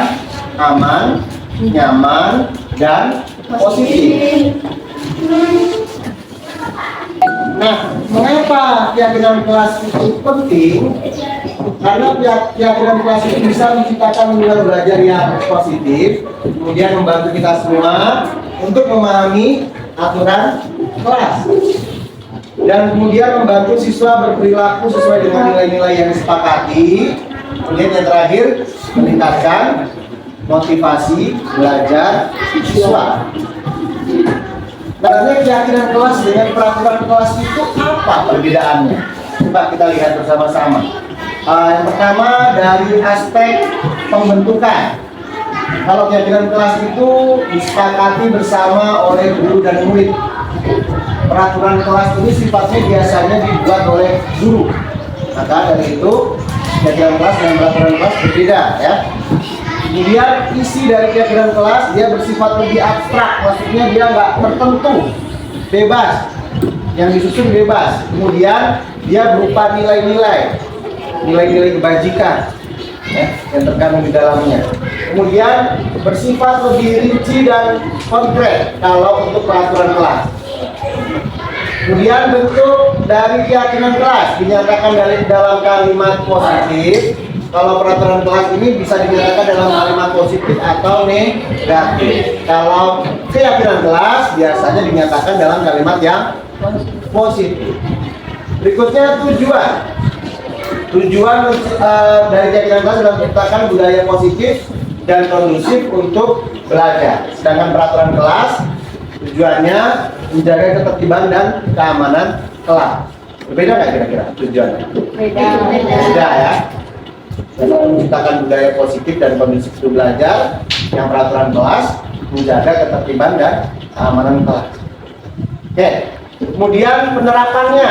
aman, nyaman, dan positif. Nah, mengapa keyakinan kelas itu penting? Karena keyakinan kelas itu bisa menciptakan lingkungan belajar yang positif, kemudian membantu kita semua untuk memahami aturan kelas, dan kemudian membantu siswa berperilaku sesuai dengan nilai-nilai yang disepakati. Kemudian yang terakhir, meningkatkan motivasi belajar siswa. Sebenarnya keyakinan kelas dengan peraturan kelas itu apa perbedaannya? Coba kita lihat bersama-sama. Yang pertama dari aspek pembentukan. Kalau keyakinan kelas itu disepakati bersama oleh guru dan murid. Peraturan kelas ini sifatnya biasanya dibuat oleh guru. Maka dari itu keyakinan kelas dan peraturan kelas berbeda, ya. Kemudian isi dari keyakinan kelas dia bersifat lebih abstrak, maksudnya dia nggak tertentu, bebas. Yang disusun bebas. Kemudian dia berupa nilai-nilai kebajikan, ya, yang terkandung di dalamnya. Kemudian bersifat lebih rinci dan konkret kalau untuk peraturan kelas. Kemudian bentuk dari keyakinan kelas dinyatakan dalam kalimat positif. Kalau peraturan kelas ini bisa dinyatakan dalam kalimat positif atau negatif. Kalau keyakinan kelas biasanya dinyatakan dalam kalimat yang positif. Berikutnya tujuan. Tujuan dari keyakinan kelas adalah menciptakan budaya positif dan kondusif untuk belajar. Sedangkan peraturan kelas tujuannya menjaga ketertiban dan keamanan kelas. Berbeda nggak kira-kira tujuannya? Beda ya. Menciptakan budaya positif dan kondusif untuk belajar. Yang peraturan kelas menjaga ketertiban dan keamanan kelas. Oke. Kemudian penerapannya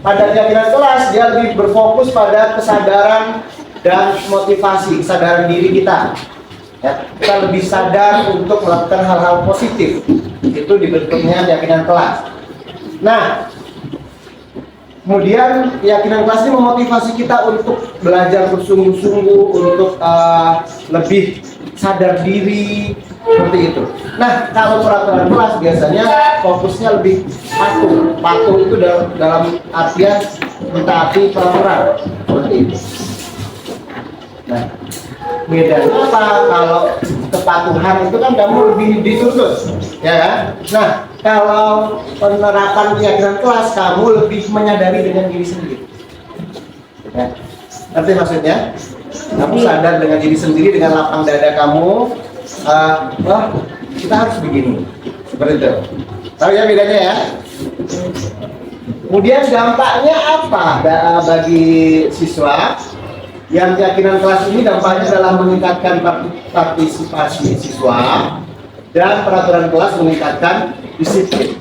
pada keyakinan kelas dia lebih berfokus pada kesadaran dan motivasi, kesadaran diri kita. Ya, kita lebih sadar untuk melakukan hal-hal positif. Itu dibentuknya keyakinan kelas. Nah, kemudian keyakinan kelas ini memotivasi kita untuk belajar bersungguh-sungguh, untuk lebih sadar diri, seperti itu. Nah, kalau peraturan kelas biasanya fokusnya lebih patuh. Patuh itu dalam artian mentaati peraturan, seperti itu. Nah, bedanya apa? Kalau kepatuhan itu kan kamu lebih dituntut, ya kan? Nah, kalau penerapan keyakinan kelas kamu lebih menyadari dengan diri sendiri. Ya. Ngerti maksudnya? Kamu sadar dengan diri sendiri, dengan lapang dada kamu. Wah, kita harus begini, seperti itu. Tahu ya bedanya ya? Kemudian dampaknya apa bagi siswa? Yang keyakinan kelas ini dampaknya adalah meningkatkan partisipasi siswa dan peraturan kelas meningkatkan disiplin.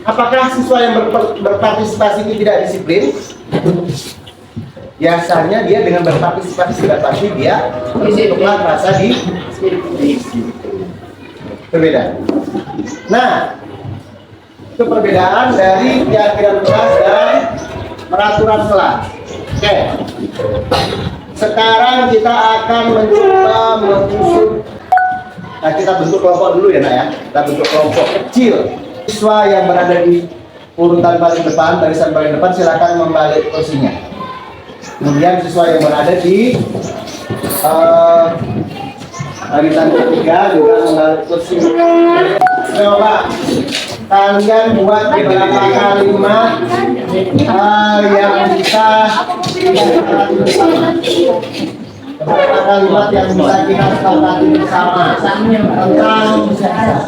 Apakah siswa yang berpartisipasi ini tidak disiplin? Biasanya dia dengan berpartisipasi sudah pasti dia bertukar rasa disiplin. Berbeda. Nah, itu perbedaan dari keyakinan kelas dan peraturan kelas. Oke. Sekarang kita akan mencoba menyusun. Nah, kita bentuk kelompok dulu ya, Nak ya. Kita bentuk kelompok kecil. Siswa yang berada di urutan paling depan, barisan paling depan, silakan membalik kursinya. Kemudian siswa yang berada di barisan ketiga juga membalik kursi. Coba kalian buat beberapa kalimat yang bisa beberapa kalimat yang bisa kita sepakati bersama tentang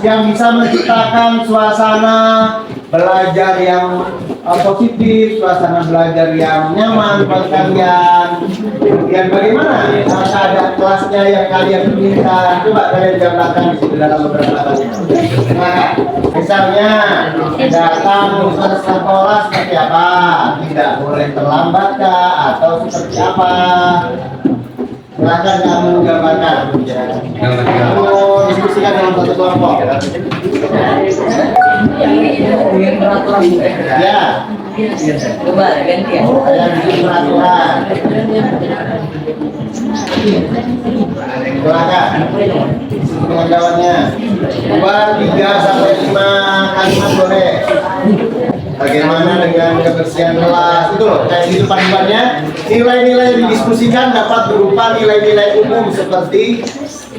yang bisa menciptakan suasana belajar yang positif, suasana belajar yang nyaman buat kalian. Kemudian bagaimana keadaan kelasnya yang kalian inginkan? Coba kalian gambarkan di situ dalam beberapa kalimat. Nah, misalnya datang ke sekolah seperti apa? Tidak boleh terlambat kah? Atau seperti apa? Silakan kamu gambarkan. Kamu diskusikan dalam satu kelompok. Ya. Coba ganti ya. Yang bikin peraturan. Silakan. Dengan kawannya. 2, 3 sampai 5 kalimat boleh. Bagaimana dengan kebersihan kelas itu loh, kayak gitu panduannya. Nilai-nilai yang didiskusikan dapat berupa nilai-nilai umum seperti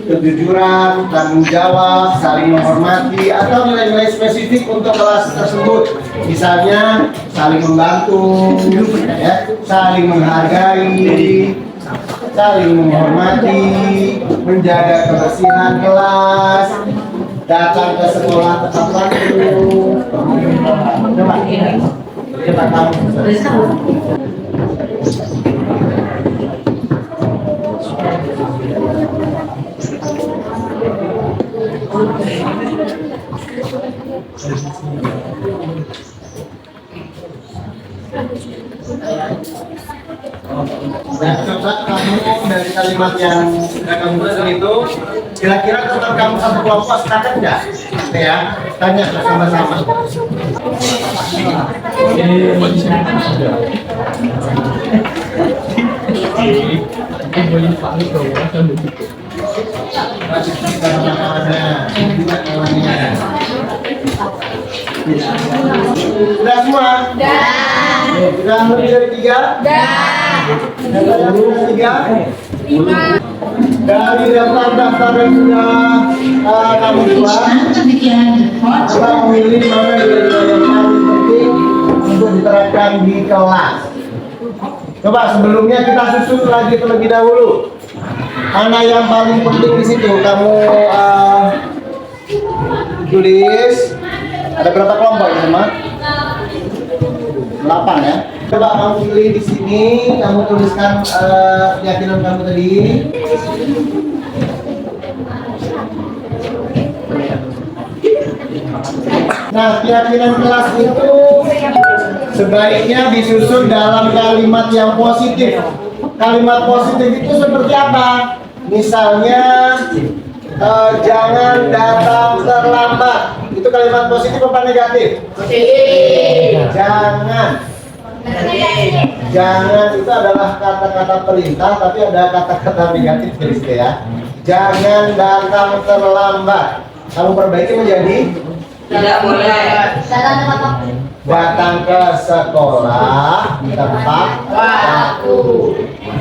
kejujuran, tanggung jawab, saling menghormati, atau nilai-nilai spesifik untuk kelas tersebut. Misalnya saling membantu, ya, saling menghargai, saling menghormati, menjaga kebersihan kelas, datang ke sekolah tepat waktu. Coba kamu. Dan coba kamu dari kalimat yang sudah kamu susun itu, kira-kira tetap kamu satu kelompok sepakat nggak? Ya, tanya bersama-sama. Sudah semua? Sudah lebih dari 3? Sudah 3? Dari daftar-daftar yang sudah kamu buat, kita memilih mana nilai-nilai yang paling penting untuk diterapkan di kelas. Coba sebelumnya kita susun lagi terlebih dahulu. Mana yang paling penting di situ? Kamu tulis. Ada berapa kelompok ya, teman? 8 ya. Coba kamu pilih di sini, kamu tuliskan keyakinan kamu tadi. Nah, keyakinan kelas itu sebaiknya disusun dalam kalimat yang positif. Kalimat positif itu seperti apa? Misalnya, jangan datang terlambat. Itu kalimat positif apa negatif? Jangan. Jangan itu adalah kata-kata perintah, tapi ada kata-kata negatif di situ ya. Jangan datang terlambat. Kamu perbaiki menjadi tidak boleh datang ke sekolah tepat waktu.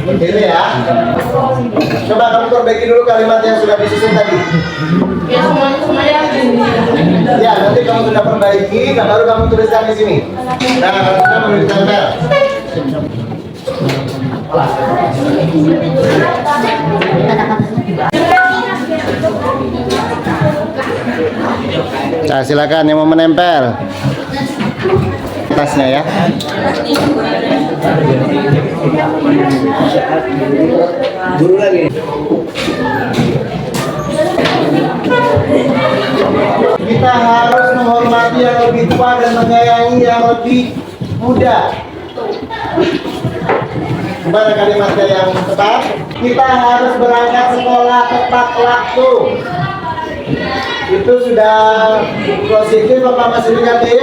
Seperti itu ya. Coba kamu perbaiki dulu kalimat yang sudah disusun tadi. Ya, nanti kamu sudah perbaiki, baru kamu tuliskan di sini. Nah, kalau sudah menulis tempel. Nah, silakan yang mau menempel atasnya ya. Guru lagi. Kita harus menghormati yang lebih tua dan menyayangi yang lebih muda. Gimana kalimatnya yang tepat? Kita harus berangkat sekolah tepat waktu. Itu sudah positif apa masih negatif?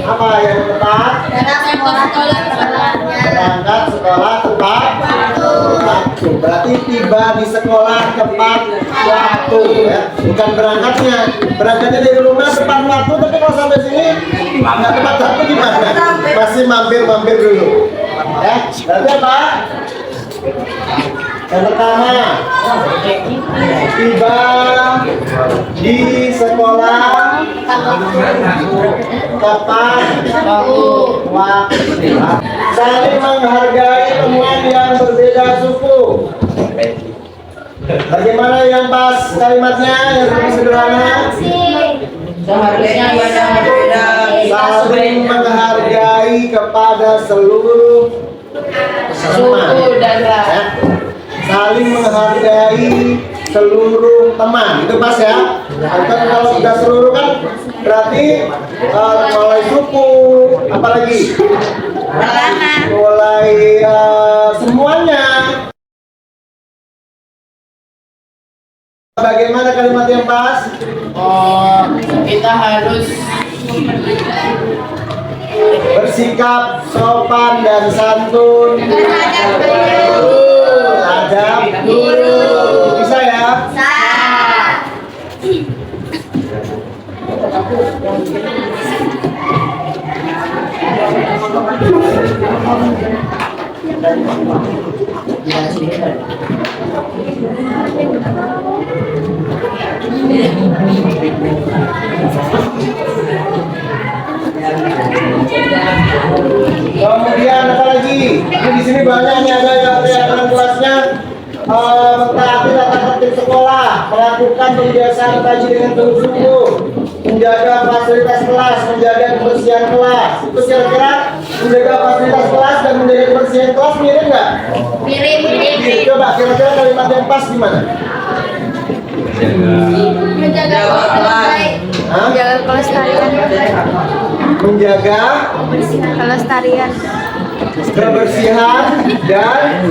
Apa yang tepat? Datang sekolah tepat waktu. berangkat sekolah tepat waktu. Berarti tiba di sekolah tepat waktu ya. Bukan berangkatnya. Berangkatnya dari rumah tepat waktu, tapi kalau sampai sini nggak tepat waktu gimana? Masih mampir-mampir dulu. Ya, berarti apa? Yang pertama, tiba di sekolah tepat waktu. Saling menghargai teman yang berbeda suku. Bagaimana yang pas kalimatnya yang lebih sederhana? Saling menghargai kepada seluruh suku dan ras. Saling menghargai seluruh teman, itu pas ya. Atau kalau sudah seluruh kan berarti mulai suku, apalagi mulai semuanya. Bagaimana kalimat yang pas? Kita harus bersikap sopan dan santun terhadap guru. Bisa ya? Kemudian apa lagi? Ini di sini banyak nih, ada yang kelihatan kelasnya mentaati tata tertib sekolah, melakukan pembiasaan kaji dengan sungguh-sungguh, menjaga fasilitas kelas, menjaga kebersihan kelas. Itu kira-kira menjaga fasilitas kelas dan menjaga kebersihan kelas mirip nggak? Mirip. Coba kira-kira kalimat yang pas gimana? Menjaga kelestarian. Menjaga Kelestarian. kebersihan dan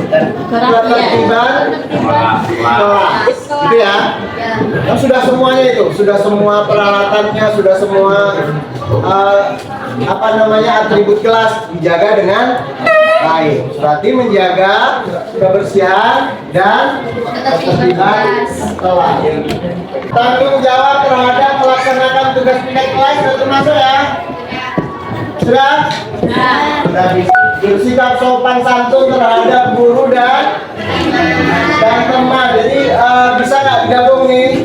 ketertiban kelas. Gitu ya. Kan sudah semuanya itu, sudah semua peralatannya, sudah semua atribut kelas dijaga dengan baik. Berarti menjaga kebersihan dan ketertiban kelas. Tanggung jawab terhadap melaksanakan tugas pindad kelas sudah termasuk ya? Sudah? Sudah bisa. Bersikap sopan santun terhadap guru dan teman. Jadi bisa nggak digabung nih?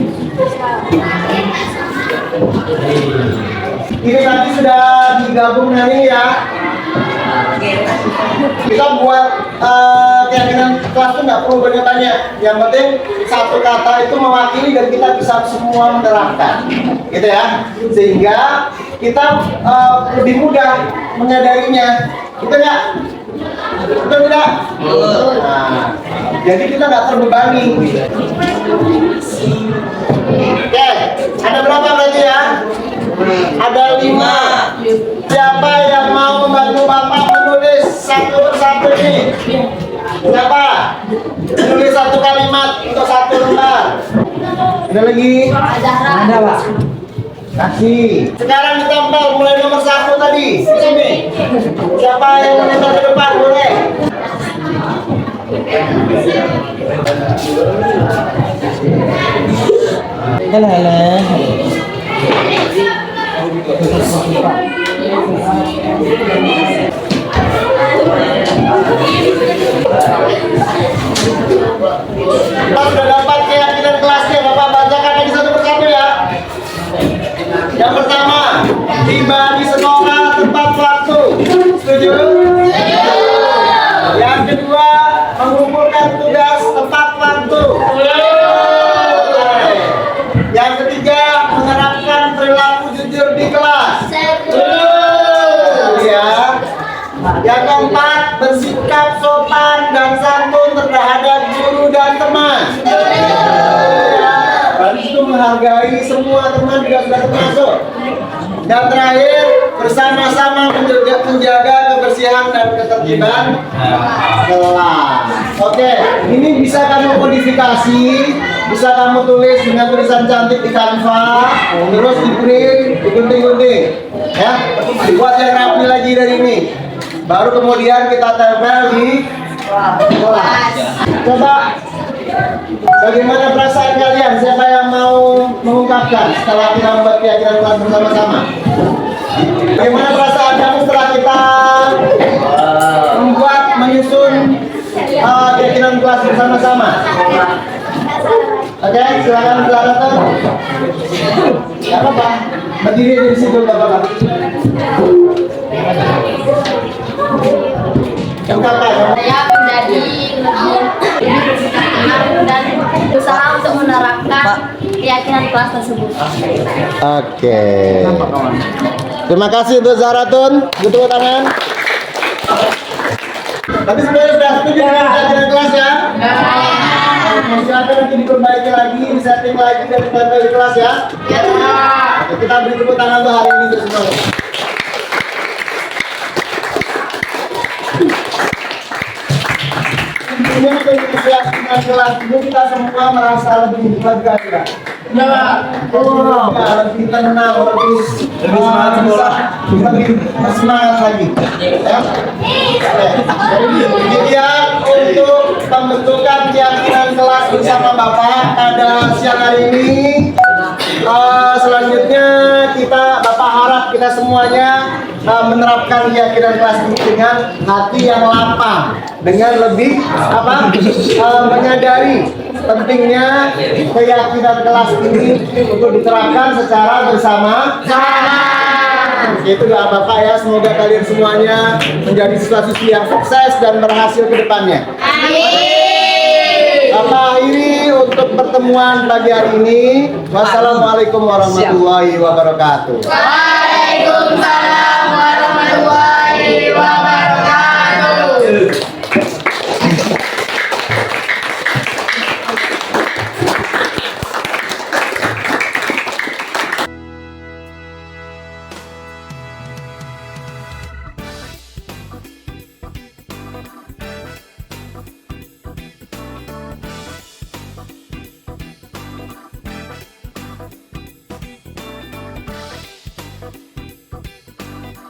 Ini nanti sudah digabung nanti ya. Kita buat keyakinan kelas itu nggak perlu banyak tanya. Yang penting satu kata itu mewakili dan kita bisa semua menerapkan, gitu ya. Sehingga kita lebih mudah menyadarinya, gitu nggak? Betul tidak? Nah, jadi kita nggak terbebani. Oke, ada berapa berarti ya? Ada 5. Siapa yang mau membantu Bapak menulis satu persatu ini? Siapa? Menulis satu kalimat untuk satu lembar. Ada lagi? Ada Pak. Kasih. Sekarang ditempel mulai nomor 1 tadi. Di sini. Siapa yang menempel ke depan boleh? Kita sudah dapat keyakinan kelasnya, Bapak bacakan lagi satu persatu ya. Yang pertama, tiba di sekolah tepat waktu. Setuju? Yang kedua, mengumpulkan tugas tepat waktu. Yang ketiga, menerapkan perilaku jujur di kelas. Ya. Yang keempat, bersikap sopan dan santun terhadap guru dan teman. Dan itu menghargai semua teman juga sudah termasuk. Dan terakhir, bersama-sama menjaga kebersihan dan ketertiban kelas. Oke, ini bisa kamu modifikasi, bisa kamu tulis dengan tulisan cantik di Canva, terus di print, digunting-gunting, ya. Dibuat yang rapi lagi dari ini. Baru kemudian kita tempel di kelas. Coba bagaimana perasaan kalian? Siapa yang mau mengungkapkan setelah kita membuat keyakinan kelas bersama-sama? Bagaimana perasaan kamu setelah kita menyusun keyakinan kelas bersama-sama? Oke, silakan Zaratan. Gak apa-apa, berdiri di situ Bapak. Saya menjadi lebih tenang dan berusaha untuk menerapkan keyakinan kelas tersebut. Oke. Terima kasih untuk Zaratun. Tepuk tangan. Tapi semuanya sudah setuju dengan keyakinan kelas ya? Silakan nanti diperbaiki lagi, disetting lagi dan ditempel di kelas ya? Oke, kita beri tepuk tangan untuk hari ini untuk semuanya. Ini untuk keyakinan kelas ini kita semua merasa lebih lega ya. Lebih tenang, lebih semangat sekolah, lebih bersemangat lagi. Ya. Jadi demikian untuk pembentukan keyakinan kelas bersama Bapak pada siang hari ini. Selanjutnya Bapak harap kita semuanya menerapkan keyakinan kelas ini dengan hati yang lapang, dengan lebih menyadari pentingnya keyakinan kelas ini untuk diterapkan secara bersama-sama. Itu doa Bapak ya, semoga kalian semuanya menjadi siswa-siswi yang sukses dan berhasil ke depannya. Bapak akhiri untuk pertemuan pagi hari ini. Wassalamualaikum warahmatullahi wabarakatuh. Waalaikumsalam.